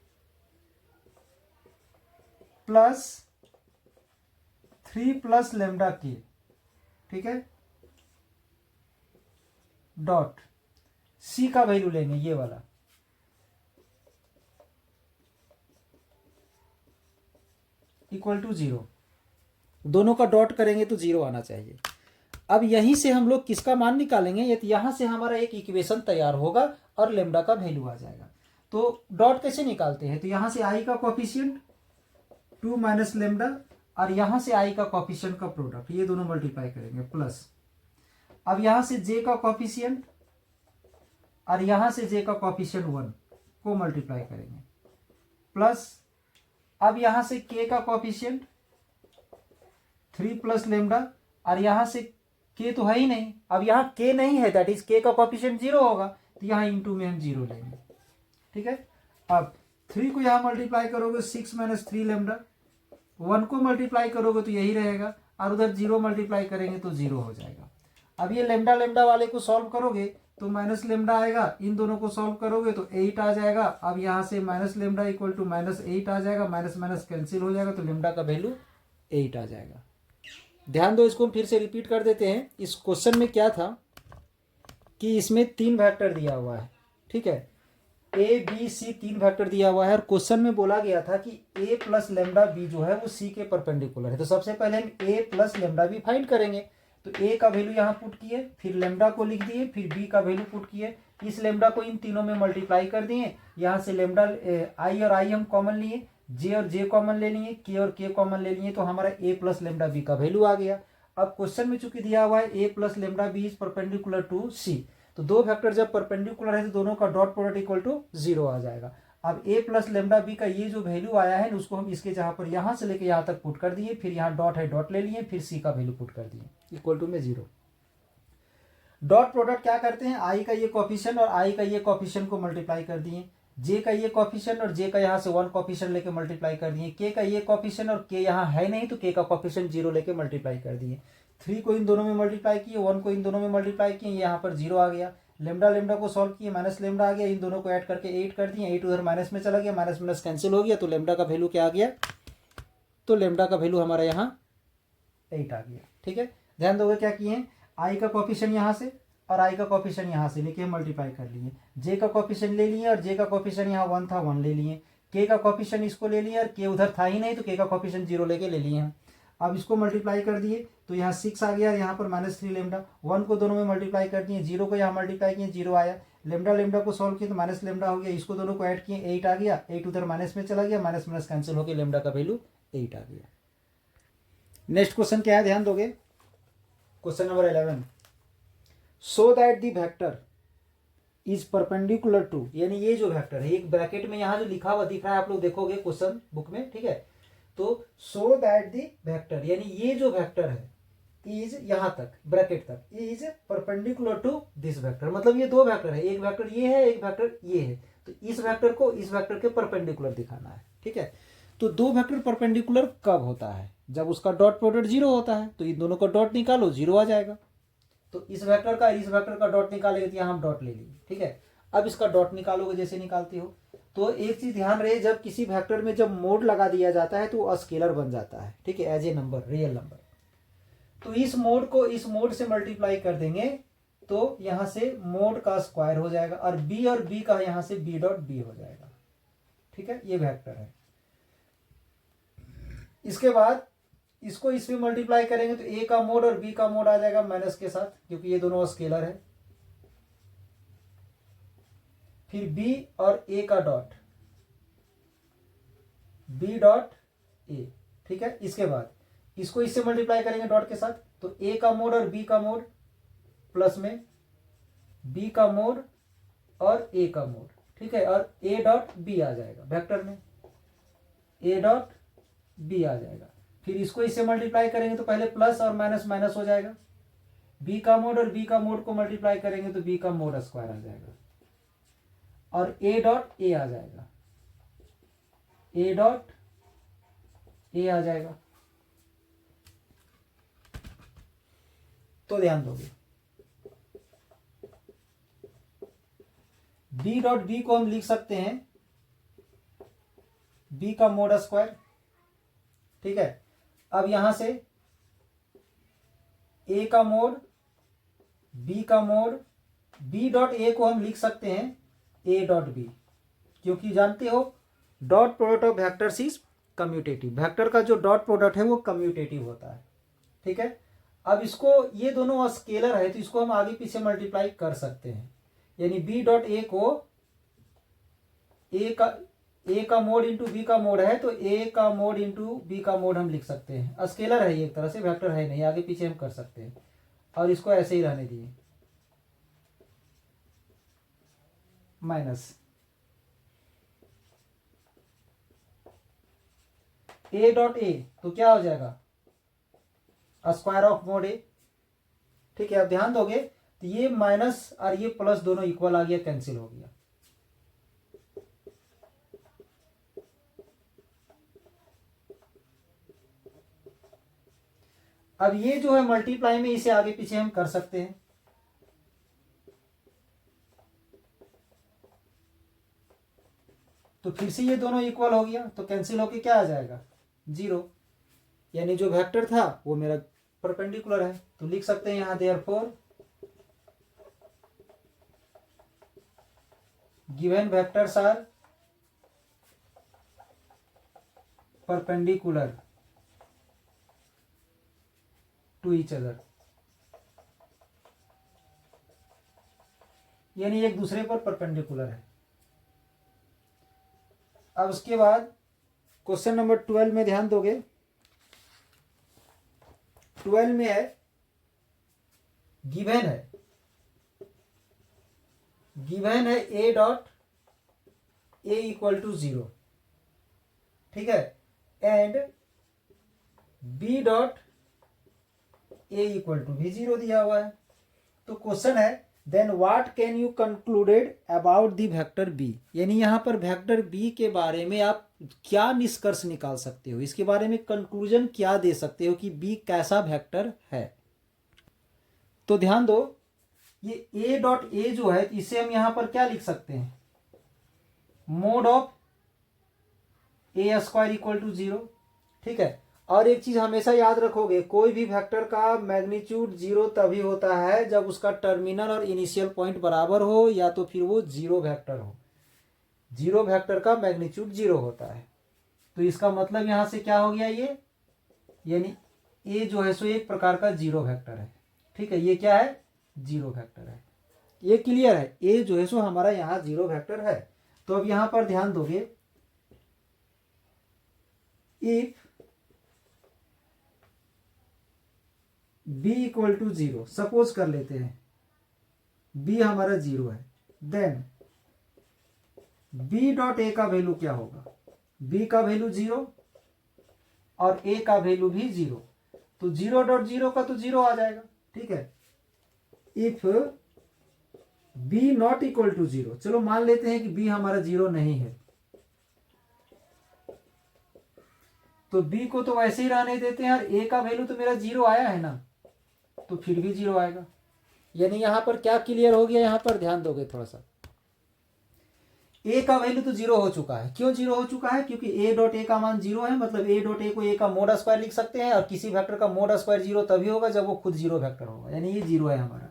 प्लस 3 प्लस लेमडा के, ठीक है, डॉट सी का वैल्यू लेंगे ये वाला, इक्वल टू जीरो। दोनों का डॉट करेंगे तो जीरो आना चाहिए। अब यहीं से हम लोग किसका मान निकालेंगे, ये तो यहां से हमारा एक इक्वेशन तैयार होगा और लेमडा का वैल्यू आ जाएगा। तो डॉट कैसे निकालते हैं, तो यहां से आई का कोफिशिएंट 2 माइनस लेमडा और यहां से आई का कोफिशिएंट का प्रोडक्ट, ये दोनों मल्टीप्लाई करेंगे प्लस, अब यहां से जे का कोफिशिएंट और यहां से जे का कोफिशिएंट 1 को मल्टीप्लाई करेंगे प्लस, अब यहां से के का कोफिशिएंट 3 प्लस लेमडा और यहां से के तो है ही नहीं, अब यहां के नहीं है, दैट इज के का कोफिशिएंट जीरो होगा, तो यहां इनटू में हम जीरो लेंगे, ठीक है। अब 3 को यहां मल्टीप्लाई करोगे 6 माइनस 3 लेमडा, 1 को मल्टीप्लाई करोगे तो यही रहेगा और उधर जीरो मल्टीप्लाई करेंगे तो जीरो हो जाएगा। अब ये लेमडा लेमडा वाले को सॉल्व करोगे तो माइनस लेमडा आएगा, इन दोनों को सॉल्व करोगे तो 8 आ जाएगा। अब यहां से minus lambda equal to minus 8 आ जाएगा, माइनस माइनस कैंसिल हो जाएगा तो लेमडा का वैल्यू 8 आ जाएगा। ध्यान दो, इसको हम फिर से रिपीट कर देते हैं। इस क्वेश्चन में क्या था कि इसमें 3 वेक्टर दिया हुआ है, ठीक है, ए बी सी 3 वेक्टर दिया हुआ है और क्वेश्चन में बोला गया था कि ए प्लस लेमडा बी जो है वो सी के परपेंडिकुलर है। तो सबसे पहले हम ए प्लस लेमडा बी फाइंड करेंगे। तो ए का वैल्यू यहाँ पुट किए, फिर लेमडा को लिख दिए, फिर बी का वैल्यू पुट किए, इस लेमडा को इन तीनों में मल्टीप्लाई कर दिए। यहाँ से लेमडा आई और आई हम कॉमन लिए, जे और जे कॉमन ले लिए, के और के कॉमन ले लिए, तो हमारा ए प्लस लेमडा बी का वैल्यू आ गया। अब क्वेश्चन में चूंकि दिया हुआ है a plus lambda b is perpendicular to c, तो दो वेक्टर जब परपेंडिकुलर है तो दोनों का dot product equal to zero आ जाएगा। अब ए प्लस लेमडा बी का ये जो वैल्यू आया है उसको हम इसके जहां पर यहां से लेके यहां तक पुट कर दिए, फिर यहाँ डॉट है डॉट ले लिए, फिर सी का वैल्यू पुट कर दिए इक्वल टू में जीरो। डॉट प्रोडक्ट क्या करते हैं, आई का ये कॉफिशिएंट और आई का ये कॉफिशिएंट को मल्टीप्लाई कर दिए, जे का ये कॉफिशिएंट और जे का यहाँ से 1 कॉफिशिएंट लेके मल्टीप्लाई कर दिए, के का ये कॉफिशिएंट और के यहाँ है नहीं तो के का कॉफिशिएंट 0 लेके मल्टीप्लाई कर दिए, 3 को इन दोनों में मल्टीप्लाई किए, 1 को इन दोनों में मल्टीप्लाई किए, यहाँ पर 0 आ गया। लेमडा लेमडा को सॉल्व किए, माइनस लेमडा आ गया, इन दोनों को ऐड करके 8 कर दिए, 8 उधर माइनस में चला गया, माइनस माइनस कैंसिल हो गया, तो लेमडा का वैल्यू क्या आ गया, तो लेमडा का वैल्यू हमारा यहाँ 8 आ गया, ठीक है। ध्यान दोगे क्या किए हैं, आई का कॉफिशिएंट यहाँ से और आई का कॉफिशिएंट यहाँ से लेके मल्टीप्लाई कर लिए, जे का कॉफिशिएंट ले लिए और जे का कॉफिशिएंट यहाँ 1 था 1 ले लिए, के का कॉफिशिएंट इसको ले लिया और के उधर था ही नहीं तो के का कॉफिशिएंट 0 लेके ले लिए हैं। अब इसको मल्टीप्लाई कर दिए तो यहाँ 6 आ गया, यहाँ पर माइनस 3 लेमडा, 1 को दोनों में मल्टीप्लाई कर दिए, 0 को यहाँ मल्टीप्लाई किए 0 आया, लेमडा लेमडा को सॉल्व किए तो माइनस लेमडा हो गया, इसको दोनों को ऐड किए 8 आ गया, 8 उधर माइनस में चला गया, माइनस माइनस कैंसिल होकर लेमडा का वैल्यू 8 आ गया। नेक्स्ट क्वेश्चन क्या है, ध्यान दोगे, question number 11, so that the vector is perpendicular to, यानी ये जो वेक्टर है, एक ब्रैकेट में यहाँ जो लिखा हुआ दिख रहा है आप लोग देखोगे क्वेश्चन बुक में, ठीक है, तो सो दैट द वेक्टर यानी ये जो वेक्टर है इज यहाँ तक ब्रैकेट तक is perpendicular to this vector, मतलब ये दो वेक्टर है, एक वेक्टर ये है एक वेक्टर ये है, तो इस वेक्टर को इस वेक्टर के परपेंडिकुलर दिखाना है, ठीक है। तो दो वेक्टर परपेंडिकुलर कब होता है, जब उसका डॉट प्रोडक्ट 0 होता है, तो इन दोनों का डॉट निकालो 0 आ जाएगा, तो इस वेक्टर का इस वेक्टर का डॉट निकालेंगे तो यहाँ हम डॉट ले लिए, ठीक है। अब इसका डॉट निकालोगे जैसे निकालते हो, तो एक चीज ध्यान रहे, जब किसी वेक्टर में जब मोड लगा दिया जाता है तो वो स्केलर बन जाता है, ठीक है, as a number, real number. तो इस मोड को इस मोड से मल्टीप्लाई कर देंगे तो यहाँ से मोड का स्क्वायर हो जाएगा और बी का यहाँ से बी डॉट बी हो जाएगा, ठीक है, ये वेक्टर है। इसके बाद इसको इसमें मल्टीप्लाई करेंगे तो ए का मोड और बी का मोड आ जाएगा माइनस के साथ, क्योंकि ये दोनों स्केलर है। फिर बी और ए का डॉट, बी डॉट ए, ठीक है। इसके बाद इसको इससे मल्टीप्लाई करेंगे डॉट के साथ, तो ए का मोड और बी का मोड प्लस में बी का मोड और ए का मोड, ठीक है। और ए डॉट बी आ जाएगा वेक्टर में, ए डॉट बी आ जाएगा। फिर इसको इससे मल्टीप्लाई करेंगे तो पहले प्लस और माइनस माइनस हो जाएगा, बी का मोड और बी का मोड को मल्टीप्लाई करेंगे तो बी का मोड स्क्वायर आ जाएगा, और ए डॉट ए आ जाएगा, ए डॉट ए आ जाएगा। तो ध्यान दोगे, बी डॉट बी को हम लिख सकते हैं बी का मोड स्क्वायर, ठीक है। अब यहां से ए का मोड, बी का मोड, बी डॉट ए को हम लिख सकते हैं ए डॉट बी, क्योंकि जानते हो dot product of vectors is commutative. Vector का जो डॉट प्रोडक्ट है वो कम्यूटेटिव होता है, ठीक है। अब इसको, ये दोनों स्केलर है तो इसको हम आगे पीछे मल्टीप्लाई कर सकते हैं, यानी बी डॉट ए को ए का मोड इंटू बी का मोड है तो ए का मोड इंटू बी का मोड हम लिख सकते हैं। स्केलर है ये, एक तरह से वेक्टर है नहीं, आगे पीछे हम कर सकते हैं। और इसको ऐसे ही रहने दिए माइनस ए डॉट ए, तो क्या हो जाएगा स्क्वायर ऑफ मोड ए, ठीक है। अब ध्यान दोगे तो ये माइनस और ये प्लस दोनों इक्वल आ गया, कैंसिल हो गया। अब ये जो है मल्टीप्लाई में इसे आगे पीछे हम कर सकते हैं, तो फिर से ये दोनों इक्वल हो गया, तो कैंसिल होके क्या आ जाएगा 0, यानी जो वेक्टर था वो मेरा परपेंडिकुलर है। तो लिख सकते हैं यहां therefore given vectors are perpendicular to each other, यानी एक दूसरे पर परपेंडिकुलर है। अब उसके बाद क्वेश्चन नंबर 12 में ध्यान दोगे, 12 में है गिवन है a dot a equal to 0, ठीक है, and b dot a equal to भी 0 दिया हुआ है। तो क्वेश्चन है then what can you concluded about the vector b, यानी यहां पर वेक्टर बी के बारे में आप क्या निष्कर्ष निकाल सकते हो, इसके बारे में कंक्लूजन क्या दे सकते हो कि बी कैसा वेक्टर है। तो ध्यान दो, ये ए डॉट ए जो है इसे हम यहां पर क्या लिख सकते हैं, mod of a square equal to 0, ठीक है। और एक चीज हमेशा याद रखोगे, कोई भी वेक्टर का मैग्नीट्यूड 0 तभी होता है जब उसका टर्मिनल और इनिशियल पॉइंट बराबर हो, या तो फिर वो 0 वेक्टर हो। 0 वेक्टर का मैग्नीट्यूड 0 होता है। तो इसका मतलब यहां से क्या हो गया ये, यानी ए जो है सो एक प्रकार का 0 वेक्टर है, ठीक है। ये क्या है 0 वेक्टर है, ये क्लियर है। ए जो है सो हमारा यहाँ 0 वेक्टर है। तो अब यहां पर ध्यान दोगे, if b equal to 0, suppose कर लेते हैं b हमारा 0 है, देन b डॉट ए का वैल्यू क्या होगा, b का वैल्यू 0 और a का वैल्यू भी 0, तो 0 डॉट 0 का तो 0 आ जाएगा, ठीक है। If b not equal to 0, चलो मान लेते हैं कि b हमारा 0 नहीं है, तो b को तो वैसे ही रहने देते हैं, और a का वैल्यू तो मेरा 0 आया है ना, तो फिर भी 0 आएगा। यानी यहां पर क्या क्लियर हो गया, यहां पर ध्यान दोगे थोड़ा सा, a का वैल्यू तो 0 हो चुका है। क्यों 0 हो चुका है, क्योंकि a डॉट ए का मान 0 है, मतलब a डॉट ए को a का मोड स्क्वायर लिख सकते हैं, और किसी वेक्टर का मोड स्क्वायर 0 तभी होगा जब वो खुद 0 वेक्टर होगा, यानी ये 0 है हमारा।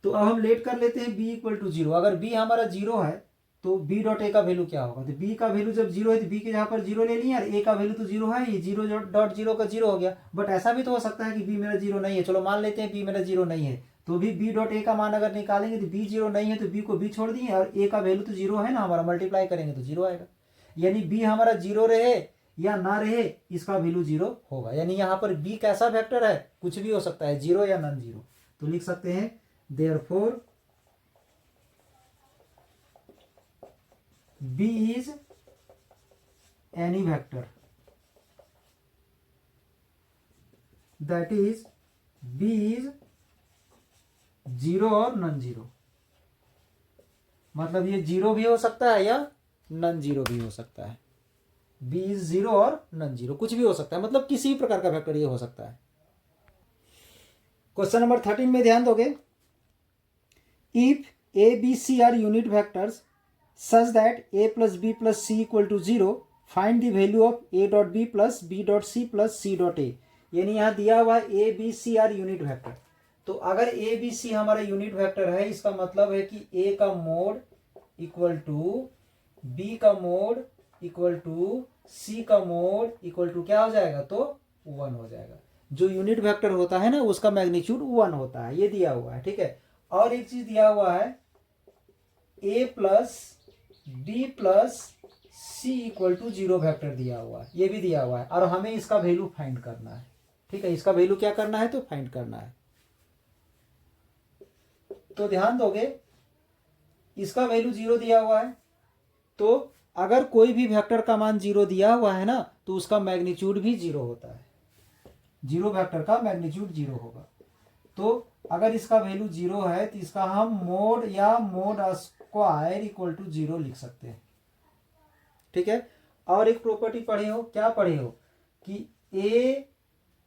तो अब हम लेट कर लेते हैं b इक्वल टू 0। अगर b हमारा 0 है तो बी डॉट ए का वैल्यू क्या होगा, तो बी का वैल्यू जब जीरो है तो बी के जगह पर जीरो ले लिया, और ए का वैल्यू तो जीरो है, ये जीरो डॉट जीरो का जीरो हो गया। बट ऐसा भी तो हो सकता है कि बी मेरा जीरो नहीं है, चलो मान लेते हैं बी मेरा जीरो नहीं है, तो भी बी डॉट ए का मान अगर निकालेंगे तो बी जीरो नहीं है तो बी को बी छोड़ दिए, और ए का वैल्यू तो जीरो है ना हमारा, मल्टीप्लाई करेंगे तो जीरो आएगा। यानी बी हमारा जीरो रहे या ना रहे, इसका वैल्यू जीरो होगा। यानी यहाँ पर बी कैसा वेक्टर है, कुछ भी हो सकता है, जीरो या नॉन जीरो। तो लिख सकते हैं therefore B is any vector that is B is zero और नॉन जीरो, मतलब ये जीरो भी हो सकता है या नॉन जीरो भी हो सकता है। B इज जीरो और नॉन जीरो, कुछ भी हो सकता है, मतलब किसी भी प्रकार का वेक्टर ये हो सकता है। क्वेश्चन नंबर 13 में ध्यान दोगे, if a b c are unit vectors such that a plus b plus c equal to 0, find the value of a dot b plus b dot c plus c dot a। यानी यहाँ दिया हुआ है a b c are unit vector, तो अगर a b c हमारा unit vector है, इसका मतलब है कि a का मोड इक्वल टू b का मोड इक्वल टू c का मोड इक्वल टू क्या हो जाएगा, तो 1 हो जाएगा। जो यूनिट वेक्टर होता है ना उसका मैग्नीट्यूड 1 होता है, ये दिया हुआ है, ठीक है। और एक चीज दिया हुआ है a plus b plus c equal to 0 vector दिया हुआ है, ये भी दिया हुआ है, और हमें इसका वैल्यू फाइंड करना है, ठीक है। इसका वैल्यू क्या करना है, तो फाइंड करना है। तो ध्यान दोगे, इसका वैल्यू 0 दिया हुआ है, तो अगर कोई भी वेक्टर का मान 0 दिया हुआ है ना, तो उसका मैग्नीट्यूड भी 0 होता है, 0 वेक्टर का मैग्नीट्यूड 0 होगा। तो अगर इसका वैल्यू 0 है तो इसका हम मोड या मोड स्क्वायर इक्वल टू 0 लिख सकते हैं, ठीक है। और एक प्रॉपर्टी पढ़े हो, क्या पढ़े हो, कि a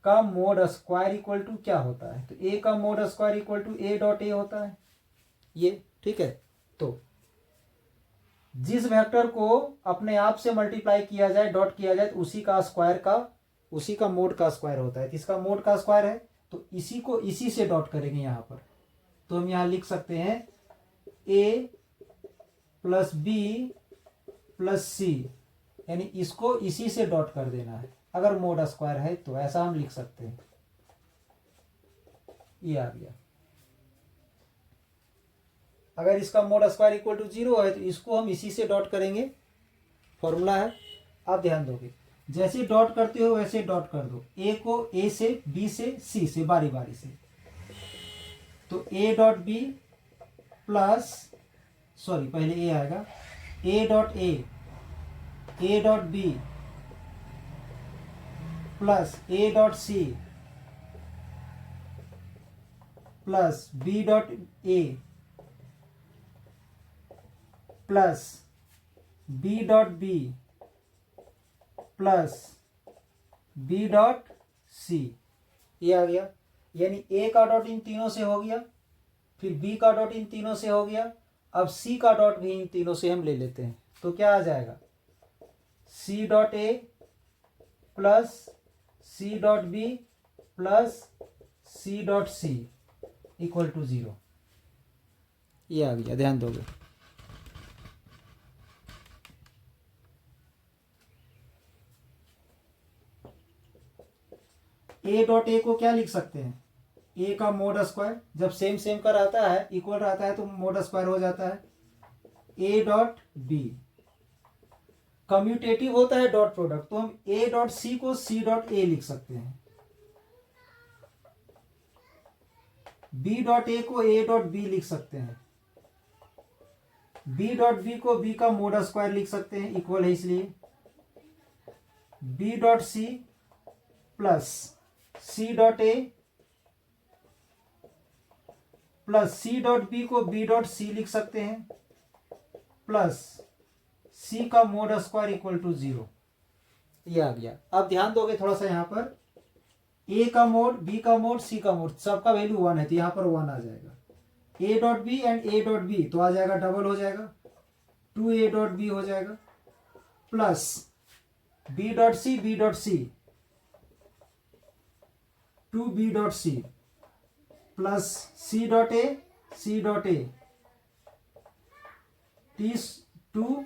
का मोड स्क्वायर इक्वल टू क्या होता है, तो a का mod square equal to a dot a होता है, ये ठीक है। तो जिस वेक्टर को अपने आप से मल्टीप्लाई किया जाए, डॉट किया जाए, तो उसी का स्क्वायर का, उसी का मोड का स्क्वायर होता है। इसका मोड का स्क्वायर है, तो इसी को इसी से डॉट करेंगे यहाँ पर। तो हम यहाँ लिख सकते हैं a प्लस बी प्लस सी, यानी इसको इसी से डॉट कर देना है, अगर मोड स्क्वायर है तो ऐसा हम लिख सकते हैं। ये आ गया। अगर इसका मोड स्क्वायर इक्वल टू 0 है तो इसको हम इसी से डॉट करेंगे, फॉर्मूला है। आप ध्यान दोगे, जैसे डॉट करते हो वैसे डॉट कर दो, ए को ए से, बी से, सी से, बारी बारी से। तो ए डॉट बी प्लस, सॉरी पहले ए आएगा, a dot a dot b plus a dot c plus B dot a plus B dot b plus B dot c, ये आ गया। यानी ए का डॉट इन तीनों से हो गया, फिर बी का डॉट इन तीनों से हो गया, अब सी का डॉट भी इन तीनों से हम ले लेते हैं, तो क्या आ जाएगा, c dot a plus c dot b plus c dot c equal to 0, ये आ गया। ध्यान दोगे, ए डॉट ए को क्या लिख सकते हैं, ए का मोड स्क्वायर, जब सेम सेम का रहता है, इक्वल रहता है, तो मोड स्क्वायर हो जाता है। ए डॉट बी कम्यूटेटिव होता है डॉट प्रोडक्ट, तो हम ए डॉट सी को सी डॉट ए लिख सकते हैं, बी डॉट ए को ए डॉट बी लिख सकते हैं, बी डॉट बी को बी का मोड स्क्वायर लिख सकते हैं, इक्वल है इसलिए, b dot c plus c dot a plus c dot b को बी डॉट सी लिख सकते हैं, प्लस सी का मोड स्क्वायर इक्वल टू 0, ये आ गया। अब ध्यान दोगे थोड़ा सा, यहाँ पर ए का मोड, बी का मोड, सी का मोड, सबका वैल्यू 1 है, तो यहाँ पर 1 आ जाएगा। A dot b and a dot b तो आ जाएगा, डबल हो जाएगा, 2a डॉट बी हो जाएगा, plus B dot c 2b dot c plus c dot a 2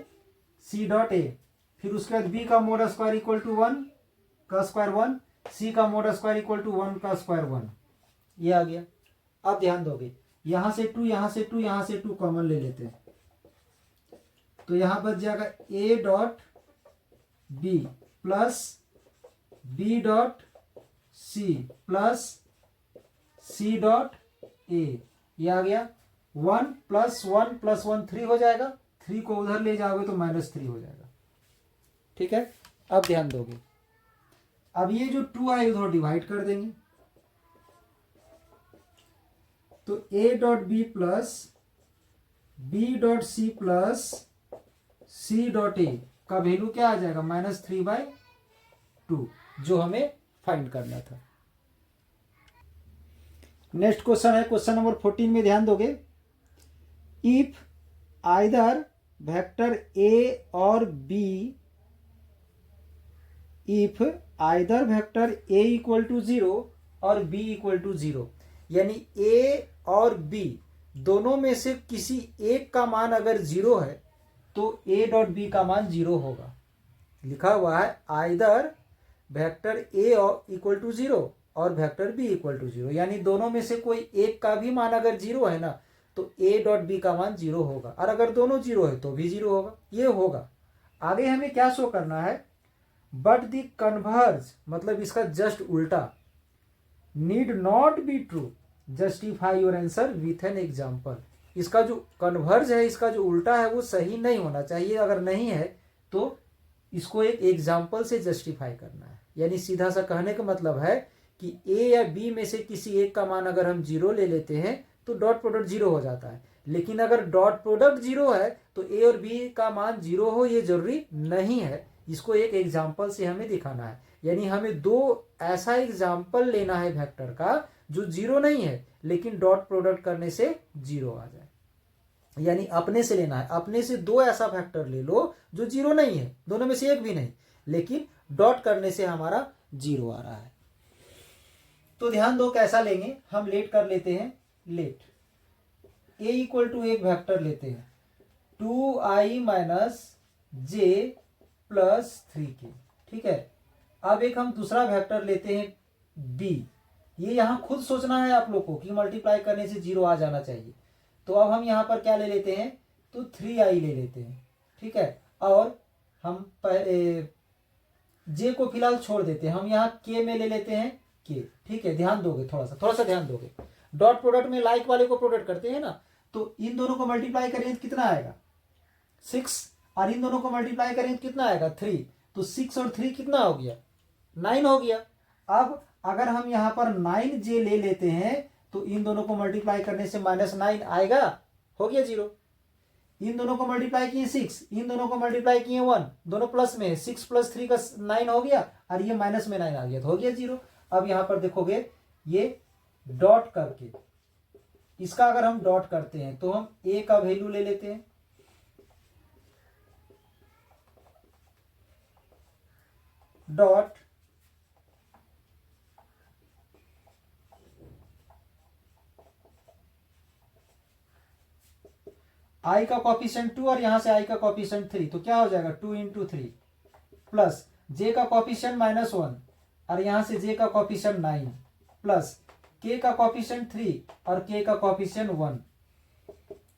c dot a, फिर उसके बाद बी का मोड स्क्वायर इक्वल टू 1 का स्क्वायर 1, सी का मोड स्क्वायर इक्वल टू 1 का स्क्वायर 1, ये आ गया। अब ध्यान दोगे यहां से 2 यहां से 2 यहां से 2 कॉमन ले लेते हैं, तो यहां बच जाएगा a dot b plus B dot c plus c dot a, ये आ गया। 1 प्लस 1 प्लस 1 3 हो जाएगा, 3 को उधर ले जाओगे तो -3 हो जाएगा। ठीक है, अब ध्यान दोगे, अब ये जो 2 आए उधर डिवाइड कर देंगे, तो ए dot b plus B dot c plus c dot ए का वैल्यू क्या आ जाएगा -3/2, जो हमें फाइंड करना था। नेक्स्ट क्वेश्चन है क्वेश्चन नंबर 14 में ध्यान दोगे, इफ आइदर वेक्टर ए और b, if either vector a equal to 0 और बी इक्वल टू 0, यानी ए और बी दोनों में से किसी एक का मान अगर 0 है तो ए डॉट बी का मान 0 होगा। लिखा हुआ है either vector a equal to 0 और वेक्टर बी इक्वल टू 0, यानी दोनों में से कोई एक का भी मान अगर 0 है ना तो ए डॉट बी का मान 0 होगा, और अगर दोनों 0 है तो भी 0 होगा, ये होगा। आगे हमें क्या शो करना है, बट द कन्वर्ज, मतलब इसका जस्ट उल्टा, need not be true, justify your answer with an example. इसका जो कन्वर्ज है, इसका जो उल्टा है वो सही नहीं होना चाहिए, अगर नहीं है तो इसको एक एग्जाम्पल से जस्टिफाई करना है। यानी सीधा सा कहने का मतलब है कि ए या बी में से किसी एक का मान अगर हम 0 ले लेते हैं तो डॉट प्रोडक्ट 0 हो जाता है, लेकिन अगर डॉट प्रोडक्ट 0 है तो ए और बी का मान 0 हो ये जरूरी नहीं है। इसको एक एग्जाम्पल से हमें दिखाना है, यानी हमें दो ऐसा एग्जाम्पल लेना है वेक्टर का जो 0 नहीं है लेकिन डॉट प्रोडक्ट करने से 0 आ जाए, यानी अपने से लेना है। अपने से दो ऐसा वेक्टर ले लो जो 0 नहीं है, दोनों में से एक भी नहीं, लेकिन डॉट करने से हमारा 0 आ रहा है। तो ध्यान दो कैसा लेंगे, हम लेट कर लेते हैं, लेट ए इक्वल टू एक वेक्टर लेते हैं 2i माइनस जे प्लस 3k, ठीक है। अब एक हम दूसरा वेक्टर लेते हैं b, ये यहां खुद सोचना है आप लोग को कि मल्टीप्लाई करने से 0 आ जाना चाहिए। तो अब हम यहां पर क्या ले लेते हैं, तो 3i ले लेते हैं, ठीक है। और हम जे को फिलहाल छोड़ देते हैं, हम यहाँ k में ले लेते हैं k, ठीक है। ध्यान दोगे, थोड़ा सा ध्यान दोगे, डॉट प्रोडक्ट में लाइक वाले को प्रोडक्ट करते हैं ना, तो इन दोनों को मल्टीप्लाई करेंगे तो कितना आएगा 6, और इन दोनों को मल्टीप्लाई करेंगे तो कितना आएगा 3, तो 6 और 3 कितना हो गया 9 हो गया। अब अगर हम यहाँ पर 9j ले लेते हैं तो इन दोनों को मल्टीप्लाई करने से -9 आएगा, हो गया 0। इन दोनों को मल्टीप्लाई किए 6, इन दोनों को मल्टीप्लाई किए 1, दोनों प्लस में, 6 प्लस 3 का 9 हो गया, और ये माइनस में 9 आ गया, तो हो गया 0। अब यहां पर देखोगे ये डॉट करके, इसका अगर हम डॉट करते हैं तो हम a का वैल्यू ले लेते हैं, डॉट i का कॉफिशिएंट 2 और यहां से i का कॉफिशिएंट 3, तो क्या हो जाएगा 2 इंटू 3 प्लस j का कॉफिशिएंट -1 और यहां से j का कॉफिशिएंट 9 प्लस k का कॉफिशिएंट 3 और k का कॉफिशिएंट 1,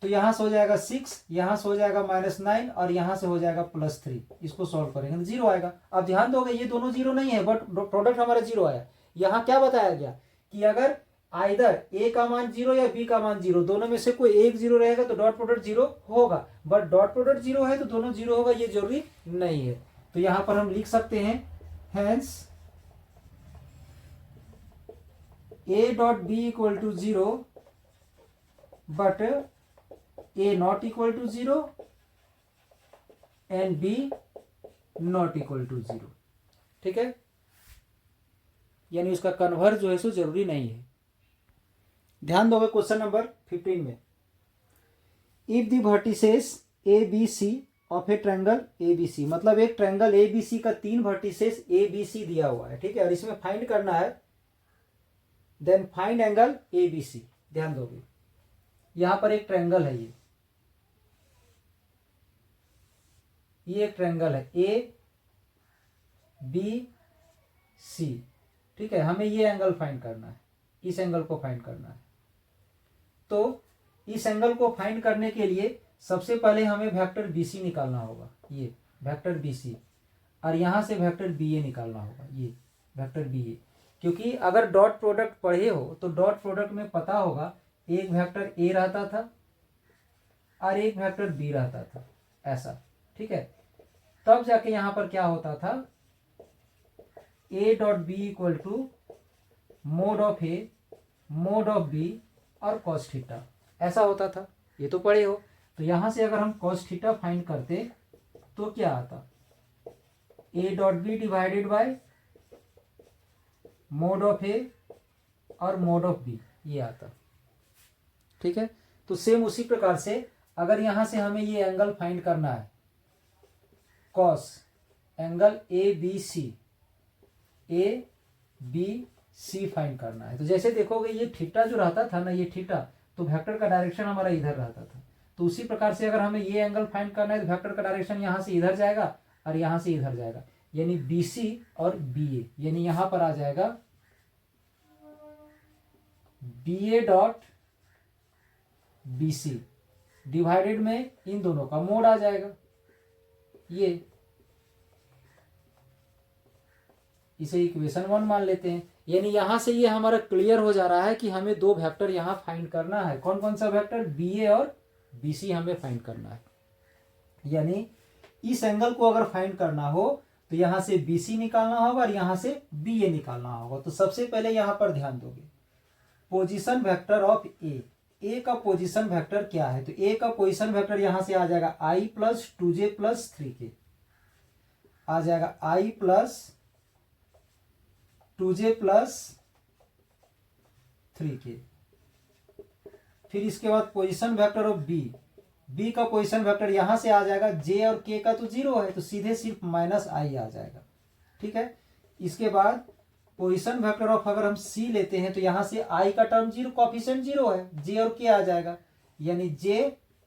तो यहां से हो जाएगा 6, यहां से हो जाएगा -9 और यहां से हो जाएगा +3। इसको सॉल्व करेंगे तो 0 आएगा। अब ध्यान दोगे ये दोनों 0 नहीं है, बट प्रोडक्ट हमारा 0 आया। यहां क्या बताया गया कि अगर आइदर a का मान 0 या b का मान 0, दोनों में से कोई एक 0 रहेगा तो डॉट प्रोडक्ट 0 होगा, बट डॉट प्रोडक्ट 0 है तो दोनों 0 होगा, ये जरूरी नहीं है। तो यहां पर हम लिख सकते हैं hence a dot B equal to 0 but a not equal to 0 and b not equal to 0, ठीक है। यानी उसका कन्वर्ज जो है सो जरूरी नहीं है। ध्यान दोगे क्वेश्चन नंबर 15 में, if the vertices a b c of a triangle a b c, मतलब एक ट्रायंगल ए बी सी का 3 वर्टिसेस ए बी सी दिया हुआ है, ठीक है, और इसमें फाइंड करना है, then find angle a b c. ध्यान दोगे यहां पर एक ट्रायंगल है, ये एक ट्रायंगल है ए बी सी, ठीक है, हमें ये एंगल फाइंड करना है, इस एंगल को फाइंड करना है। तो इस एंगल को फाइंड करने के लिए सबसे पहले हमें वेक्टर बी सी निकालना होगा, ये वेक्टर बी सी, और यहाँ से वेक्टर बी ए निकालना होगा, ये वेक्टर बी ए। क्योंकि अगर डॉट प्रोडक्ट पढ़े हो तो डॉट प्रोडक्ट में पता होगा एक वेक्टर ए रहता था और एक वेक्टर बी रहता था, ऐसा, ठीक है। तब जाके यहाँ पर क्या होता था, a dot B equal to mod of a mod of b और कॉस थीटा, ऐसा होता था, ये तो पढ़े हो। तो यहां से अगर हम कॉस थीटा फाइंड करते तो क्या आता, a dot B divided by mode of a और मोड ऑफ बी, ये आता, ठीक है। तो सेम उसी प्रकार से अगर यहां से हमें ये एंगल फाइंड करना है, cos angle a b c, a b c find करना है, तो जैसे देखोगे ये थीटा जो रहता था ना, ये थीटा, तो वेक्टर का डायरेक्शन हमारा इधर रहता था। तो उसी प्रकार से अगर हमें ये एंगल फाइंड करना है तो वेक्टर का डायरेक्शन यहाँ से इधर जाएगा और यहाँ से इधर जाएगा, यानी बी सी और बी ए, यानी यहां पर आ जाएगा बी ए डॉट बी सी डिवाइडेड में इन दोनों का मोड आ जाएगा, ये, इसे इक्वेशन 1 मान लेते हैं। यानी यहां से ये हमारा क्लियर हो जा रहा है कि हमें दो वेक्टर यहां फाइंड करना है। कौन कौन सा वेक्टर, बी ए और बी सी हमें फाइंड करना है। यानी इस एंगल को अगर फाइंड करना हो तो यहां से बी सी निकालना होगा और यहां से बी ए निकालना होगा। तो सबसे पहले यहां पर ध्यान दोगे, पोजीशन वेक्टर ऑफ ए, ए का पोजीशन वेक्टर क्या है, तो ए का पोजीशन वेक्टर यहां से आ जाएगा i plus 2j plus 3k, आ जाएगा i plus 2j plus 3k। फिर इसके बाद position vector of b, b का पोजीशन वेक्टर यहां से आ जाएगा, जे और के का तो 0 है तो सीधे सिर्फ माइनस आई आ जाएगा, ठीक है। इसके बाद पोजीशन वेक्टर ऑफ अगर हम सी लेते हैं तो यहां से आई का टर्म 0, कोफिशिएंट 0 है, जे और के आ जाएगा, यानी जे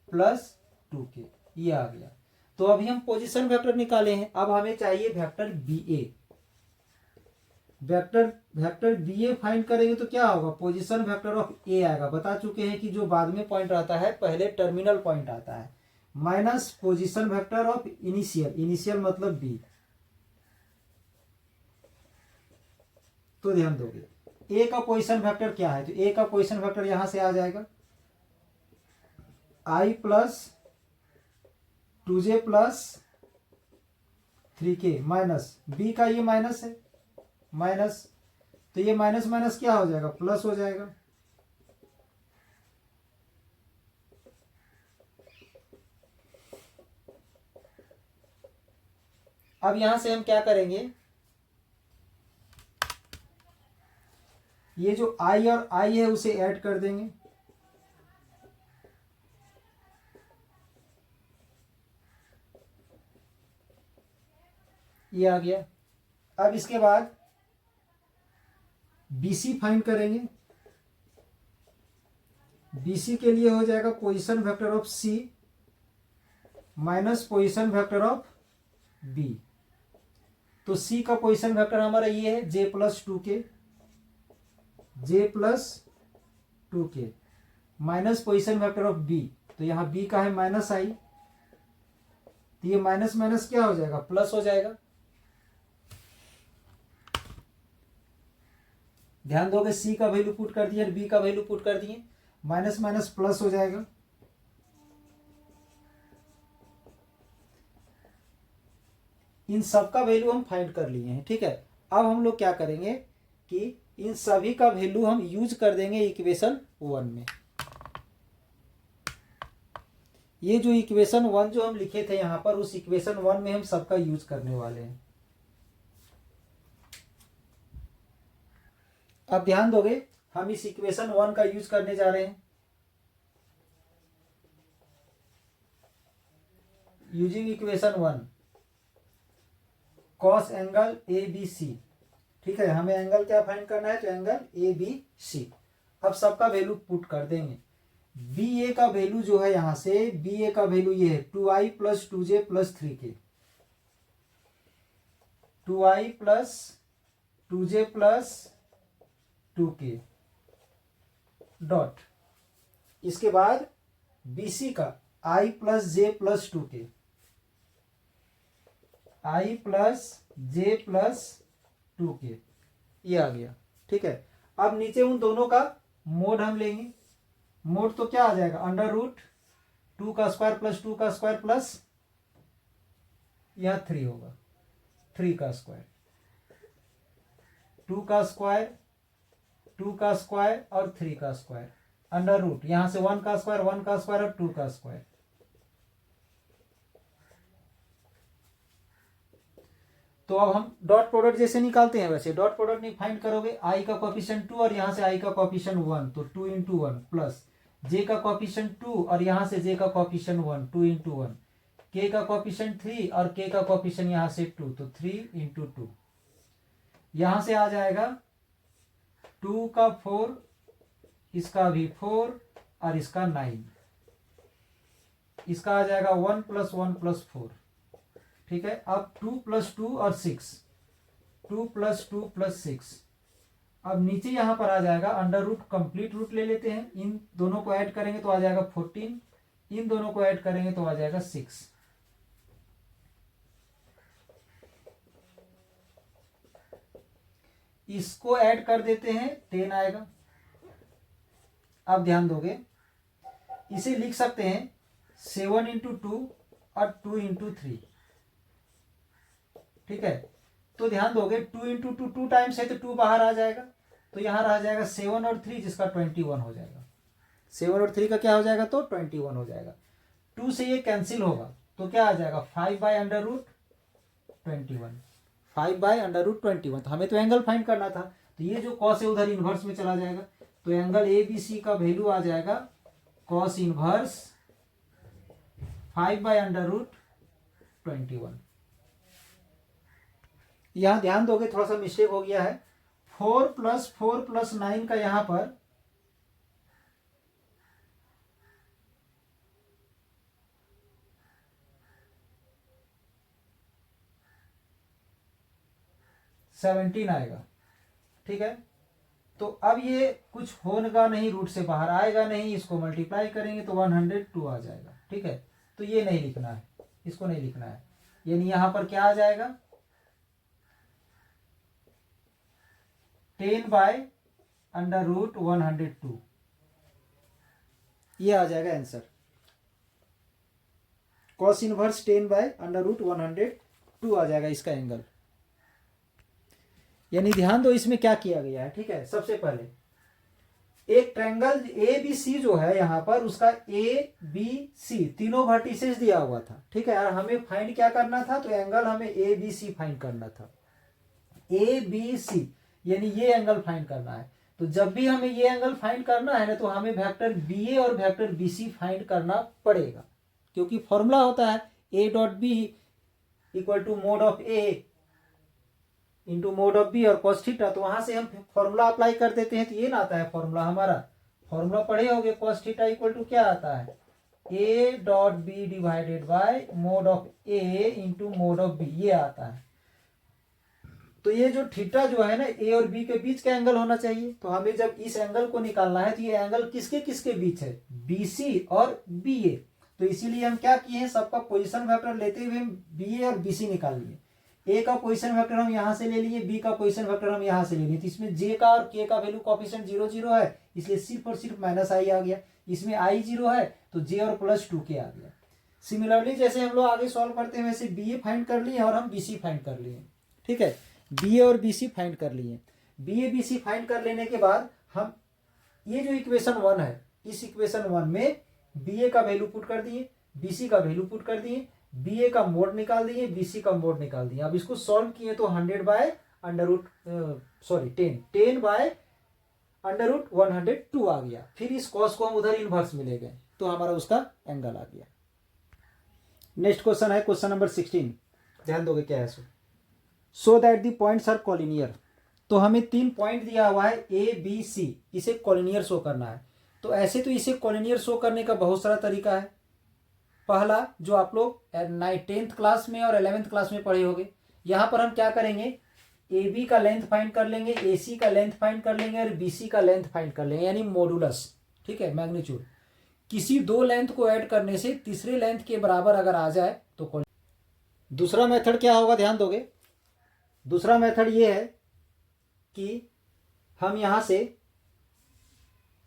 प्लस 2k, ये आ गया। तो अभी हम पोजीशन वेक्टर निकाले हैं, अब हमें चाहिए वेक्टर बी ए। वेक्टर बी ए फाइंड करेंगे तो क्या होगा, पोजीशन वेक्टर ऑफ ए आएगा। बता चुके हैं कि जो बाद में पॉइंट आता है पहले टर्मिनल पॉइंट आता है, minus position vector of initial, initial मतलब बी। तो ध्यान दोगे ए का पोजीशन वेक्टर क्या है, तो ए का पोजीशन वेक्टर यहां से आ जाएगा i plus 2j plus 3k minus b का ये माइनस है, माइनस, तो ये माइनस माइनस क्या हो जाएगा, प्लस हो जाएगा। अब यहां से हम क्या करेंगे, ये जो आई और आई है उसे ऐड कर देंगे, ये आ गया। अब इसके बाद BC फाइंड करेंगे, BC के लिए हो जाएगा position vector of C minus position vector of B। तो C का पोजीशन वेक्टर हमारा ये है J plus 2k, J plus 2k minus position vector of B, तो यहां B का है माइनस आई, तो ये माइनस माइनस क्या हो जाएगा, प्लस हो जाएगा। ध्यान दोगे सी का वैल्यू पुट कर दिया, बी का वैल्यू पुट कर दिए, माइनस माइनस प्लस हो जाएगा। इन सब का वैल्यू हम फाइंड कर लिए हैं, ठीक है। अब हम लोग क्या करेंगे कि इन सभी का वैल्यू हम यूज कर देंगे इक्वेशन 1 में। ये जो इक्वेशन 1 जो हम लिखे थे यहां पर, उस इक्वेशन 1 में हम सबका यूज करने वाले हैं। अब ध्यान दोगे हम इस इक्वेशन 1 का यूज करने जा रहे हैं, using equation 1 cos angle a b c, ठीक है। हमें एंगल क्या फाइंड करना है, तो एंगल ए बी सी। अब सबका वैल्यू पुट कर देंगे, बी ए का वैल्यू जो है यहाँ से, बी ए का वैल्यू ये है 2i plus 2j plus 3k, 2i plus 2j plus 2k dot, इसके बाद BC का i plus j plus 2k, i plus j plus 2k, ये आ गया। ठीक है, अब नीचे उन दोनों का मोड हम लेंगे। मोड तो क्या आ जाएगा, अंडर रूट 2 का स्क्वायर प्लस 2 का स्क्वायर प्लस यह 3 होगा, 3 का स्क्वायर, 2 का स्क्वायर, 2 का स्क्वायर और 3 का स्क्वायर, अंडर रूट यहां से 1 का स्क्वायर, 1 का स्क्वायर और 2 का स्क्वायर। तो अब हम डॉट प्रोडक्ट जैसे निकालते हैं वैसे डॉट प्रोडक्ट नहीं फाइंड करोगे, आई का कोएफिशिएंट 2 और यहां से आई का कोएफिशिएंट 1, तो 2 इंटू 1 प्लस जे का कोएफिशिएंट 2 और यहां से जे का कोएफिशिएंट 1, 2 इंटू 1, के का कोएफिशिएंट 3 और के का कोएफिशिएंट यहां से 2, तो 3 इंटू 2, यहां से आ जाएगा 2 का 4, इसका भी 4 और इसका 9, इसका आ जाएगा 1 प्लस 1 प्लस 4। ठीक है, अब 2 प्लस 2 और 6, 2 प्लस 2 प्लस 6। अब नीचे यहां पर आ जाएगा अंडर रूट, कंप्लीट रूट ले लेते हैं, इन दोनों को ऐड करेंगे तो आ जाएगा 14, इन दोनों को ऐड करेंगे तो आ जाएगा 6। इसको ऐड कर देते हैं 10 आएगा। अब ध्यान दोगे, इसे लिख सकते हैं 7 इंटू 2 और 2 इंटू 3। ठीक है, तो ध्यान दोगे 2 इंटू 2 2 टाइम्स है तो 2 बाहर आ जाएगा, तो यहां रह जाएगा 7 और 3 जिसका 21 हो जाएगा। 7 और 3 का क्या हो जाएगा, तो 21 हो जाएगा। 2 से ये कैंसिल होगा तो क्या आ जाएगा 5 by under root 21, 5 by under root 21। तो हमें तो एंगल फाइंड करना था, तो ये जो कॉस है उधर इनवर्स में चला जाएगा, तो एंगल ए बी सी का वैल्यू आ जाएगा cos inverse 5 by under root 21। यहां ध्यान दोगे थोड़ा सा मिस्टेक हो गया है, 4 प्लस 9 का यहां पर सेवनटीन आएगा। ठीक है, तो अब ये कुछ होगा नहीं, रूट से बाहर आएगा नहीं, इसको मल्टीप्लाई करेंगे तो 102 आ जाएगा। ठीक है, तो ये नहीं लिखना है, इसको नहीं लिखना है, यानी यहां पर क्या आ जाएगा 10 बाय अंडर रूट 102, ये आ जाएगा answer, cos inverse 10 by under root 102 आ जाएगा इसका एंगल। यानी ध्यान दो इसमें क्या किया गया है। ठीक है, सबसे पहले एक ट्रायंगल ए बी सी जो है यहां पर, उसका ए बी सी तीनों वर्टिसेस दिया हुआ था। ठीक है, और हमें फाइंड क्या करना था, तो एंगल हमें ए बी सी फाइंड करना था, ए बी सी यानी ये एंगल फाइंड करना है। तो जब भी हमें ये एंगल फाइंड करना है ना, तो हमें वेक्टर बी ए और वेक्टर बी सी फाइंड करना पड़ेगा, क्योंकि फॉर्मूला होता है a dot B equal to mod of A into mod of b और कॉस थीटा। तो वहां से हम फॉर्मूला अप्लाई कर देते हैं, तो ये ना आता है फॉर्मूला, हमारा फॉर्मूला पढ़े होगे, कॉस थीटा इक्वल टू क्या आता है, a dot B divided by mode of A into mod of b, ये आता है। तो ये जो थीटा जो है ना, ए और बी के बीच का एंगल होना चाहिए। तो हमें जब इस एंगल को निकालना है, तो ये एंगल किसके किसके बीच है, बी सी और बी ए। तो इसीलिए हम क्या किए हैं, सबका पोजीशन वेक्टर लेते हुए बी ए और बी सी निकाल लिए। ए का पोजीशन वेक्टर हम यहां से ले लिए, बी का पोजीशन वेक्टर हम यहां से ले लिए। तो इसमें जे का और के का वैल्यू कोएफिशिएंट 0 0 है, इसलिए सिर्फ और सिर्फ माइनस आई आ गया। इसमें आई 0 है तो जे और प्लस 2k आ गया। सिमिलरली जैसे हम लोग आगे सॉल्व करते हैं, वैसे बी ए फाइंड कर लिए और हम बी सी फाइंड कर लिए। ठीक है, बी ए और बी सी फाइंड कर लिए। B a b c find कर लेने के बाद हम ये जो इक्वेशन 1 है, इस इक्वेशन 1 में बी ए का वैल्यू पुट कर दिए, बी सी का वैल्यू पुट कर दिए, बी ए का मोड निकाल दिए, बी सी का मोड निकाल दिए। अब इसको सॉल्व किए तो 100 by under root 10 by under root 102 आ गया। फिर इस कॉस को हम उधर इनवर्स में ले गए तो हमारा उसका एंगल आ गया। नेक्स्ट क्वेश्चन है क्वेश्चन नंबर 16, ध्यान दोगे क्या है so that the points are collinear. तो हमें 3 पॉइंट दिया हुआ है ए बी सी, इसे कॉलिनियर शो करना है। तो ऐसे तो इसे कॉलिनियर शो करने का बहुत सारा तरीका है। पहला जो आप लोग 10th क्लास में और 11th क्लास में पढ़े होंगे, यहाँ पर हम क्या करेंगे, ए बी का लेंथ फाइंड कर लेंगे, ए सी का लेंथ फाइंड कर लेंगे और बी सी का लेंथ फाइंड कर लेंगे, यानी मॉडुलस, ठीक है, मैग्नीट्यूड। किसी दो लेंथ को ऐड करने से तीसरे लेंथ के बराबर अगर आ जाए तो दूसरा मेथड क्या होगा, ध्यान दोगे। दूसरा मेथड ये है कि हम यहाँ से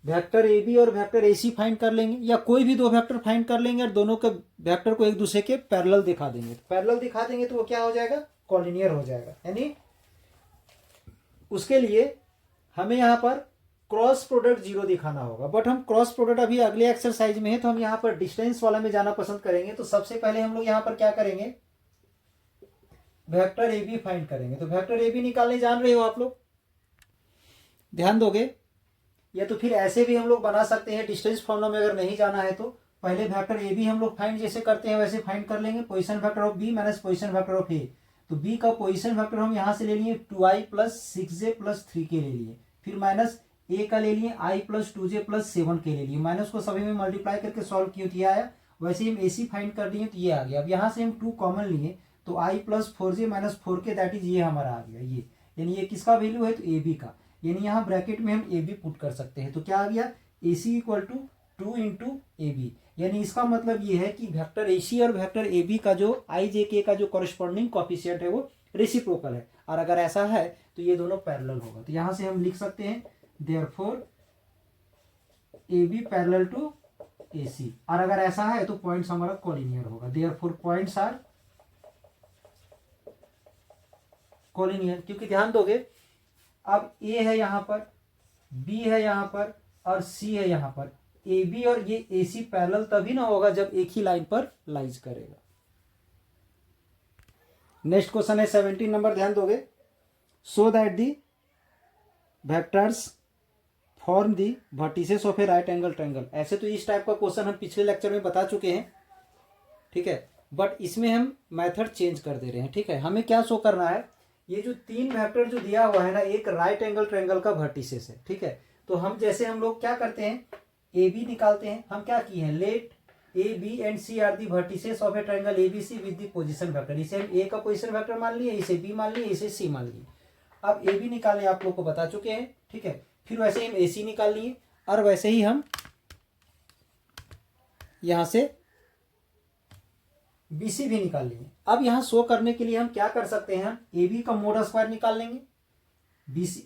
वेक्टर ए बी और वेक्टर ए सी फाइंड कर लेंगे, या कोई भी दो वेक्टर फाइंड कर लेंगे और दोनों के वेक्टर को एक दूसरे के पैरेलल दिखा देंगे। तो पैरेलल दिखा देंगे तो वो क्या हो जाएगा, कॉलिनियर हो जाएगा। यानी उसके लिए हमें यहाँ पर क्रॉस प्रोडक्ट 0 दिखाना होगा, बट हम क्रॉस प्रोडक्ट अभी अगले एक्सरसाइज में है, तो हम यहाँ पर डिस्टेंस वाला में जाना पसंद करेंगे। तो सबसे पहले हम लोग यहाँ पर क्या करेंगे, वेक्टर ए बी फाइंड करेंगे। तो वेक्टर ए बी निकालने जान रहे हो आप लोग, ध्यान दोगे। या तो फिर ऐसे भी हम लोग बना सकते हैं, डिस्टेंस फॉर्मूला में अगर नहीं जाना है तो पहले वेक्टर ए बी हम लोग फाइंड जैसे करते हैं वैसे फाइंड कर लेंगे, position vector of b minus position vector of a. तो बी का पोजीशन वेक्टर हम यहाँ से ले लिए 2i प्लस 6j प्लस 3 के ले लिए, फिर माइनस ए का ले लिए i प्लस 2j प्लस 7 के ले लिए, माइनस को सभी में मल्टीप्लाई करके सॉल्व किए तो ये आया। वैसे ही हम ए सी फाइंड कर लिए तो ये आ गया। अब यहाँ से हम 2 कॉमन लिए तो i plus 4j minus 4k, that is ये हमारा आ गया ये, यानी ये किसका वैल्यू है, तो ए बी का। यानी यहाँ ब्रैकेट में हम ए बी पुट कर सकते हैं। तो क्या आ गया, a c equal to 2 into a b. यानी इसका मतलब ये है कि वेक्टर ए सी और वेक्टर ए बी का जो आई जे के का जो कॉरेस्पॉन्डिंग कोफिशिएंट है वो रेसिप्रोकल है, और अगर ऐसा है तो ये दोनों पैरेलल होगा। तो यहाँ से हम लिख सकते हैं therefore a b parallel to a c, और अगर ऐसा है तो पॉइंट्स हमारा कॉलिनियर होगा। देयरफॉर पॉइंट्स आर कॉलिनियर, क्योंकि ध्यान दोगे अब ए है यहाँ पर, बी है यहाँ पर और सी है यहाँ पर। ए बी और ये ए सी पैरेलल तभी ना होगा जब एक ही लाइन पर लाइज करेगा। नेक्स्ट क्वेश्चन है 17 नंबर, ध्यान दोगे। So that the vectors form the vertices of a right angle triangle. ऐसे तो इस टाइप का क्वेश्चन हम पिछले लेक्चर में बता चुके हैं, ठीक है, बट इसमें हम मेथड चेंज कर दे रहे हैं, ठीक है। हमें क्या शो करना है, ये जो 3 वेक्टर जो दिया हुआ है ना, एक राइट एंगल ट्रायंगल का वर्टिसेस है, ठीक है। तो हम जैसे हम लोग क्या करते हैं, ए बी निकालते हैं। हम क्या किए हैं, let a B and C are the vertices of a triangle a b c with the position vector. इसे हम ए का पोजीशन वेक्टर मान लिए, इसे बी मान लिए, इसे सी मान लिए। अब ए बी निकालने आप लोग को बता चुके हैं, ठीक है। फिर वैसे ही हम ए सी निकाल लिए, और वैसे ही हम यहां से बी सी भी निकाल लेंगे। अब यहाँ शो करने के लिए हम क्या कर सकते हैं, ए बी का मोड स्क्वायर निकाल लेंगे,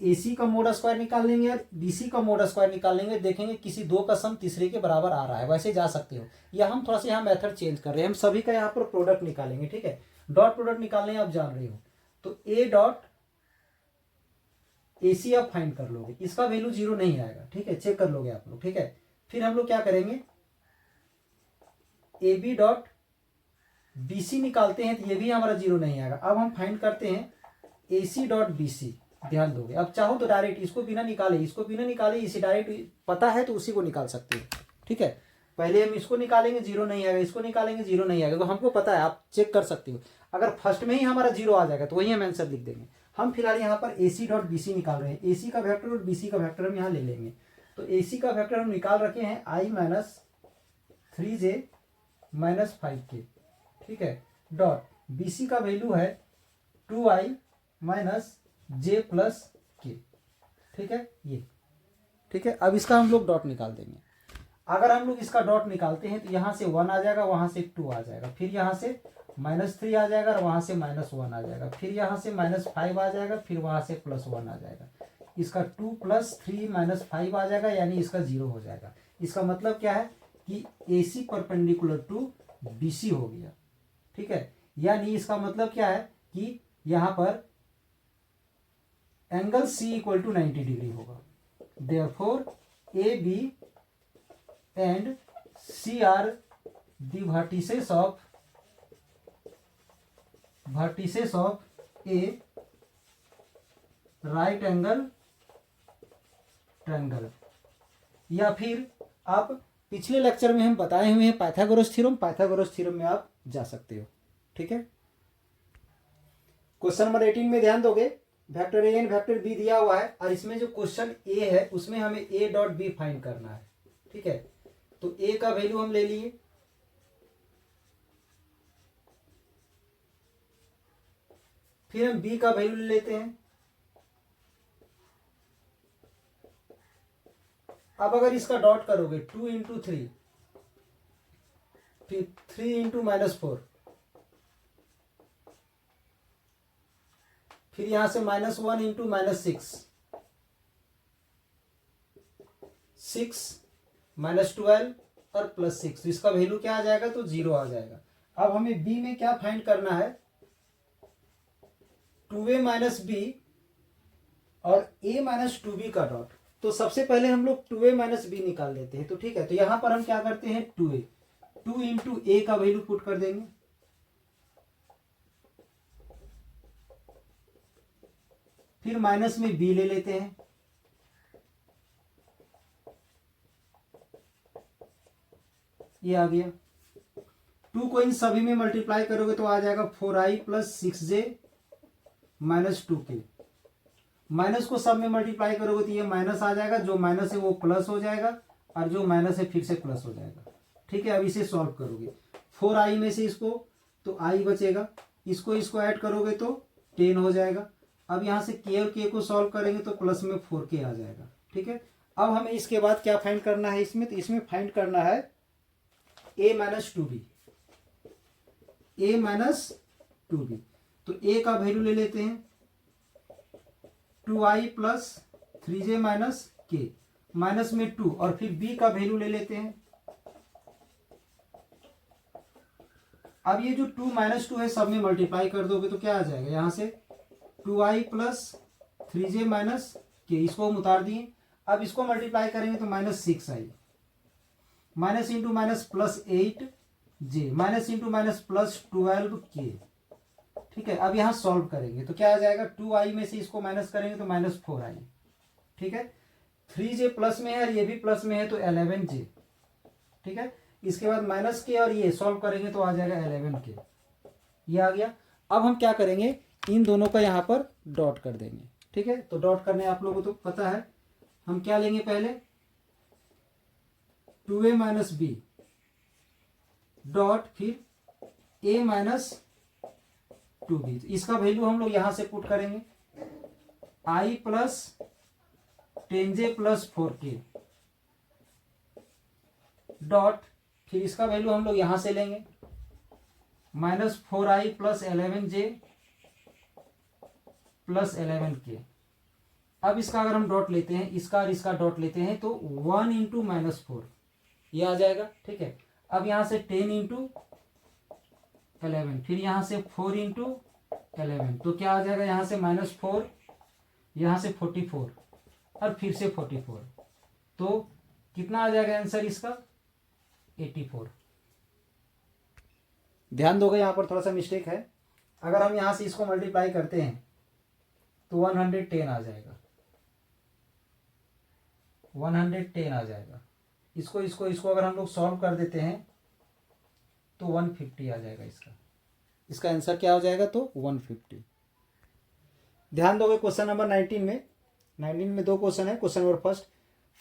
ए सी का मोड स्क्वायर निकाल लेंगे और बी सी का मोड स्क्वायर निकाल लेंगे। देखेंगे किसी दो का सम तीसरे के बराबर आ रहा है, वैसे जा सकते हो। या हम थोड़ा सा यहाँ मेथड चेंज कर रहे हैं, हम सभी का यहाँ पर प्रोडक्ट निकालेंगे, ठीक है। डॉट प्रोडक्ट निकालने आप जान रहे हो, तो ए डॉट ए सी आप फाइंड कर लोगे, इसका वैल्यू 0 नहीं आएगा, ठीक है, चेक कर लोगे आप लोग, ठीक है। फिर हम लोग क्या करेंगे, a B dot b c निकालते हैं तो ये भी हमारा 0 नहीं आएगा। अब हम फाइंड करते हैं ए सी डॉट बी सी, ध्यान दोगे। अब चाहो तो डायरेक्ट इसको बिना निकाले, इसको बिना निकाले, इसे डायरेक्ट पता है तो उसी को निकाल सकते हो, ठीक है। पहले हम इसको निकालेंगे 0 नहीं आएगा, इसको निकालेंगे 0 नहीं आएगा, तो हमको पता है, आप चेक कर सकते हो। अगर फर्स्ट में ही हमारा 0 आ जाएगा तो वही हम आंसर लिख देंगे। हम फिलहाल यहाँ पर ए सी डॉट बी सी निकाल रहे हैं, ए सी का वेक्टर और बी सी का वेक्टर हम यहाँ ले लेंगे। तो ए सी का वेक्टर हम निकाल रखे हैं आई माइनस 3j माइनस 5k, ठीक है, डॉट बी सी का वैल्यू है 2i minus j plus k, ठीक है, ये ठीक है। अब इसका हम लोग डॉट निकाल देंगे। अगर हम लोग इसका डॉट निकालते हैं तो यहाँ से 1 आ जाएगा, वहां से 2 आ जाएगा, फिर यहाँ से -3 आ जाएगा और वहां से -1 आ जाएगा, फिर यहाँ से -5 आ जाएगा, फिर वहां से +1 आ जाएगा। इसका 2 + 3 - 5 आ जाएगा, यानी इसका 0 हो जाएगा। इसका मतलब क्या है कि a c perpendicular to b c हो गया, ठीक है। यानी इसका मतलब क्या है कि यहाँ पर angle c equal to 90 degree होगा। Therefore a B and C are the vertices of a right angle triangle. या फिर आप पिछले लेक्चर में हम बताए हुए हैं पाइथागोरस थ्योरम में आप जा सकते हो, ठीक है। क्वेश्चन नंबर 18 में ध्यान दोगे, vector a and vector b दिया हुआ है, और इसमें जो क्वेश्चन ए है उसमें हमें ए डॉट बी फाइंड करना है, ठीक है, तो ए का वैल्यू हम ले लिए, फिर हम बी का वैल्यू ले लेते हैं। अब अगर इसका डॉट करोगे 2 × 3, फिर 3 × -4, फिर यहां से -1 × -6, 6 -12 और +6, तो इसका वैल्यू क्या आ जाएगा, तो 0 आ जाएगा। अब हमें बी में क्या फाइंड करना है, 2a - b और a - 2b का डॉट। तो सबसे पहले हम लोग 2a - b निकाल लेते हैं। तो ठीक है, तो यहां पर हम क्या करते हैं, 2a 2 × a का वैल्यू पुट कर देंगे, फिर माइनस में b ले लेते हैं, ये आ गया। 2 को इन सभी में मल्टीप्लाई करोगे तो आ जाएगा 4i + 6j - 2k। माइनस को सब में मल्टीप्लाई करोगे तो ये माइनस आ जाएगा, जो माइनस है वो प्लस हो जाएगा, और जो माइनस है फिर से प्लस हो जाएगा। ठीक है, अब इसे सॉल्व करोगे, 4i में से इसको तो i बचेगा, इसको ऐड करोगे तो 10 हो जाएगा। अब यहाँ से k और k को सॉल्व करेंगे तो प्लस में 4k आ जाएगा। ठीक है, अब हमें इसके बाद क्या फाइंड करना है इसमें, तो इसमें फाइंड करना है a - 2b, a - 2b। तो a का वैल्यू ले लेते हैं 2i + 3j - k, माइनस में 2, और फिर b का वैल्यू ले लेते हैं। अब ये जो 2 - 2 है सब में मल्टीप्लाई कर दोगे तो क्या आ जाएगा, यहां से 2i + 3j - k, इसको हम उतार दिए। अब इसको मल्टीप्लाई करेंगे तो -6i, minus into minus +8j, minus into minus +12k। ठीक है, अब यहां सॉल्व करेंगे तो क्या आ जाएगा, 2i में से इसको माइनस करेंगे तो -4i। ठीक है, 3j प्लस में है और ये भी प्लस में है तो 11j। ठीक है, इसके बाद माइनस के और ये सॉल्व करेंगे तो आ जाएगा 11k, ये आ गया। अब हम क्या करेंगे, इन दोनों का यहाँ पर डॉट कर देंगे। ठीक है, तो डॉट करने आप लोगों को तो पता है, हम क्या लेंगे पहले, 2a - b डॉट फिर a - 2b, इसका वैल्यू हम लोग यहां से पुट करेंगे, i + 10j + 4k डॉट, फिर इसका वैल्यू हम लोग यहां से लेंगे, -4i + 11j + 11k। अब इसका अगर हम डॉट लेते हैं, इसका और इसका डॉट लेते हैं तो 1 × -4 ये आ जाएगा। ठीक है, अब यहां से 10 × 11, फिर यहां से 4 × 11, तो क्या आ जाएगा, यहां से -4, यहां से 44 और फिर से 44, तो कितना आ जाएगा आंसर इसका, 84। ध्यान दोगे, यहां पर थोड़ा सा मिस्टेक है, अगर हम यहां से इसको मल्टीप्लाई करते हैं तो 110 आ जाएगा, 110 आ जाएगा। इसको अगर हम लोग सॉल्व कर देते हैं तो 150 आ जाएगा, इसका आंसर क्या हो जाएगा, तो 150। ध्यान दोगे क्वेश्चन नंबर 19 में 2 क्वेश्चन है। Question number first,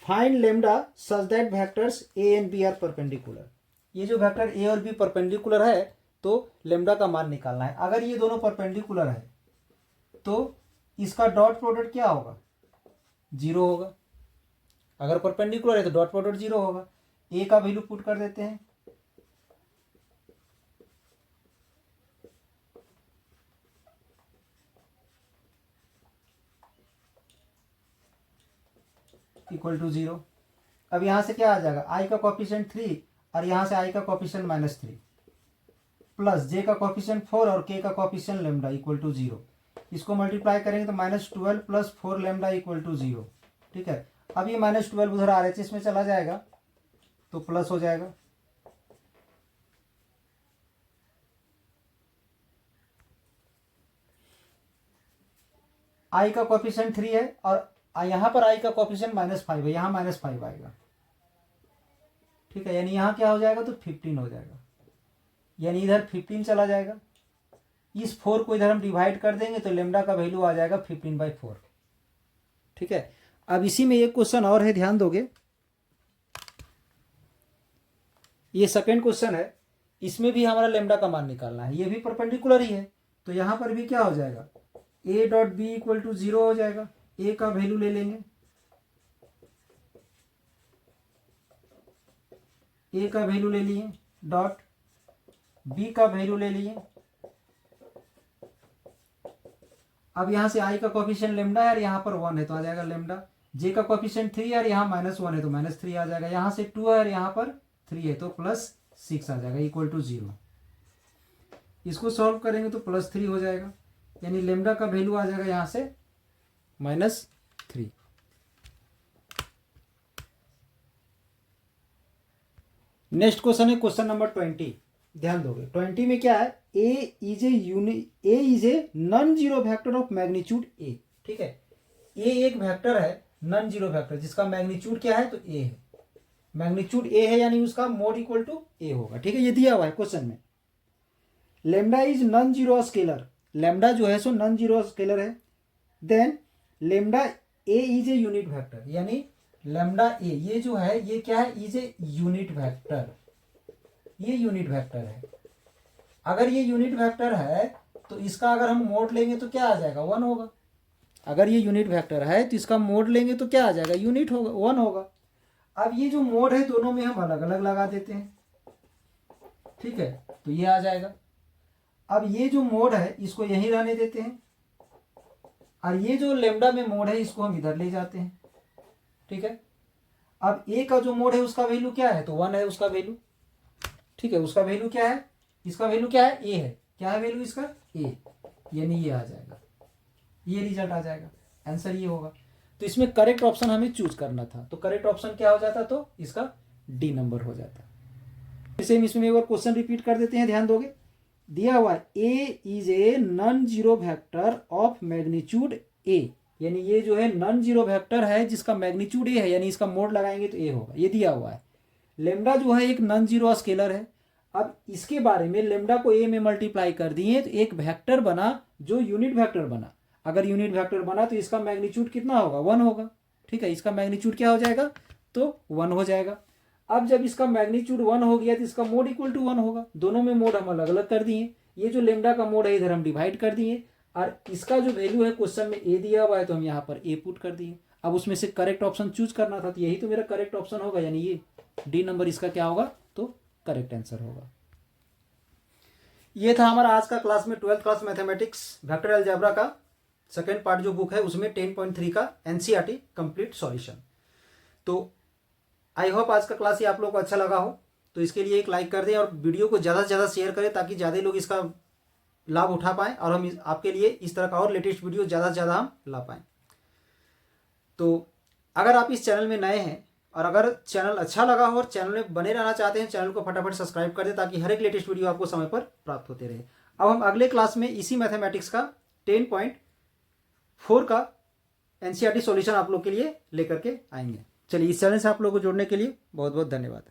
find lambda such that vectors a and b are perpendicular. ये जो वेक्टर a और b परपेंडिकुलर है तो लेमडा का मान निकालना है। अगर ये दोनों परपेंडिकुलर है तो इसका डॉट प्रोडक्ट क्या होगा, 0 होगा। अगर परपेंडिकुलर है तो डॉट प्रोडक्ट 0 होगा। a का वैल्यू पुट कर देते हैं, = 0। अब यहां से क्या आ जाएगा, i का कोफिशिएंट 3 और यहां से i का कोफिशिएंट -3 प्लस j का कोफिशिएंट 4 और k का कोफिशिएंट लैम्डा = 0। इसको मल्टीप्लाई करेंगे तो -12 + 4 लैम्डा = 0। ठीक है, अब ये -12 उधर RHS में चला जाएगा तो प्लस हो जाएगा। i का कोफिशिएंट 3 है और यहां पर i का कोफिशिएंट -5 है, यहां -5 आएगा। ठीक है, यानी यहां क्या हो जाएगा, तो 15 हो जाएगा, यानी इधर 15 चला जाएगा। इस 4 को इधर हम डिवाइड कर देंगे तो लेमडा का वैल्यू आ जाएगा 15/4। ठीक है, अब इसी में एक क्वेश्चन और है, ध्यान दोगे, ये सेकेंड क्वेश्चन है, इसमें भी हमारा लेमडा का मान निकालना है, ये भी परपेंडिकुलर ही है। तो यहाँ पर भी क्या हो जाएगा, a dot B equal to 0 हो जाएगा। ए का वैल्यू ले लेंगे, ए का वैल्यू ले लिए, डॉट बी का वैल्यू ले लिए। अब यहां से आई का कोफिशिएंट लेमडा है और यहाँ पर 1 है तो आ जाएगा लेमडा। जे का कोफिशिएंट 3 है और यहाँ -1 है तो -3 आ जाएगा। यहाँ से 2 है और यहाँ पर 3 है तो +6 आ जाएगा इक्वल टू 0। इसको सॉल्व करेंगे तो +3 हो जाएगा, यानी लेमडा का वैल्यू आ जाएगा यहाँ से -3। नेक्स्ट क्वेश्चन है क्वेश्चन नंबर 20। ध्यान दोगे 20 में क्या है, a is a non zero vector of magnitude a. ठीक है, ए एक वेक्टर है नॉन जीरो वेक्टर जिसका मैग्नीट्यूड क्या है, तो ए है। मैग्नीट्यूड ए है यानी उसका मोड इक्वल टू ए होगा। ठीक है, ये दिया हुआ है क्वेश्चन में। Lambda is non zero scalar, lambda जो है सो नॉन जीरो स्केलर है। Then lambda a is a unit vector, यानी लेमडा ए ये जो है ये क्या है, इज ए यूनिट वेक्टर, ये यूनिट वेक्टर है। अगर ये यूनिट वेक्टर है तो इसका अगर हम मोड लेंगे तो क्या आ जाएगा, 1 होगा। अगर ये यूनिट वेक्टर है तो इसका मोड लेंगे तो क्या आ जाएगा, यूनिट होगा, 1 होगा। अब ये जो मोड है दोनों में हम अलग अलग लगा देते हैं। ठीक है, तो ये आ जाएगा। अब ये जो मोड है इसको यहीं रहने देते हैं और ये जो लेमडा में मोड है इसको हम इधर ले जाते हैं। ठीक है, अब ए का जो मोड है उसका वैल्यू क्या है, तो 1 है उसका वैल्यू। ठीक है, उसका वैल्यू क्या है, इसका वैल्यू क्या है, ए है। क्या है वैल्यू इसका, ए, यानी ये आ जाएगा, ये रिजल्ट आ जाएगा, आंसर ये होगा। तो इसमें करेक्ट ऑप्शन हमें चूज करना था, तो करेक्ट ऑप्शन क्या हो जाता, तो इसका डी नंबर हो जाता। सेम इसमें एक और क्वेश्चन रिपीट कर देते हैं, ध्यान दोगे। दिया हुआ है a is a non zero vector of magnitude a, यानी ये जो है नॉन जीरो वेक्टर है जिसका मैग्नीट्यूड ए है, यानी इसका मोड लगाएंगे तो ए होगा, ये दिया हुआ है। लेमडा जो है एक नॉन जीरो स्केलर है। अब इसके बारे में लेमडा को ए में मल्टीप्लाई कर दिए तो एक वेक्टर बना जो यूनिट वेक्टर बना। अगर यूनिट वेक्टर बना तो इसका मैग्नीट्यूड कितना होगा, 1 होगा। ठीक है, इसका मैग्नीट्यूड क्या हो जाएगा, तो 1 हो जाएगा। अब जब इसका मैग्नीट्यूड 1 हो गया तो इसका मोड इक्वल टू 1 होगा। दोनों में मोड हम अलग अलग कर दिए, ये जो लेमडा का मोड है इधर हम डिवाइड कर दिए और इसका जो वैल्यू है क्वेश्चन में ए दिया हुआ है तो हम यहाँ पर ए पुट कर दिए। अब उसमें से करेक्ट ऑप्शन चूज करना था, तो यही तो मेरा करेक्ट ऑप्शन होगा, यानी ये डी नंबर इसका क्या होगा, तो करेक्ट आंसर होगा। ये था हमारा आज का क्लास में 12th class mathematics vector algebra का सेकेंड पार्ट जो बुक है उसमें 10.3 का एनसीईआरटी कंप्लीट सॉल्यूशन। तो आई होप आज का क्लास ये आप लोगों को अच्छा लगा हो, तो इसके लिए एक लाइक कर दें और वीडियो को ज़्यादा से ज़्यादा शेयर करें ताकि ज़्यादा लोग इसका लाभ उठा पाएँ और हम आपके लिए इस तरह का और लेटेस्ट वीडियो ज़्यादा से ज़्यादा हम ला पाएँ। तो अगर आप इस चैनल में नए हैं और अगर चैनल अच्छा लगा हो और चैनल में बने रहना चाहते हैं, चैनल को फटाफट सब्सक्राइब कर दें ताकि हर एक लेटेस्ट वीडियो आपको समय पर प्राप्त होते रहे। अब हम अगले क्लास में इसी मैथमेटिक्स का 10.4 का एनसीईआरटी सॉल्यूशन आप लोग के लिए लेकर के आएंगे। चलिए, इस चैनल से आप लोगों को जुड़ने के लिए बहुत बहुत धन्यवाद।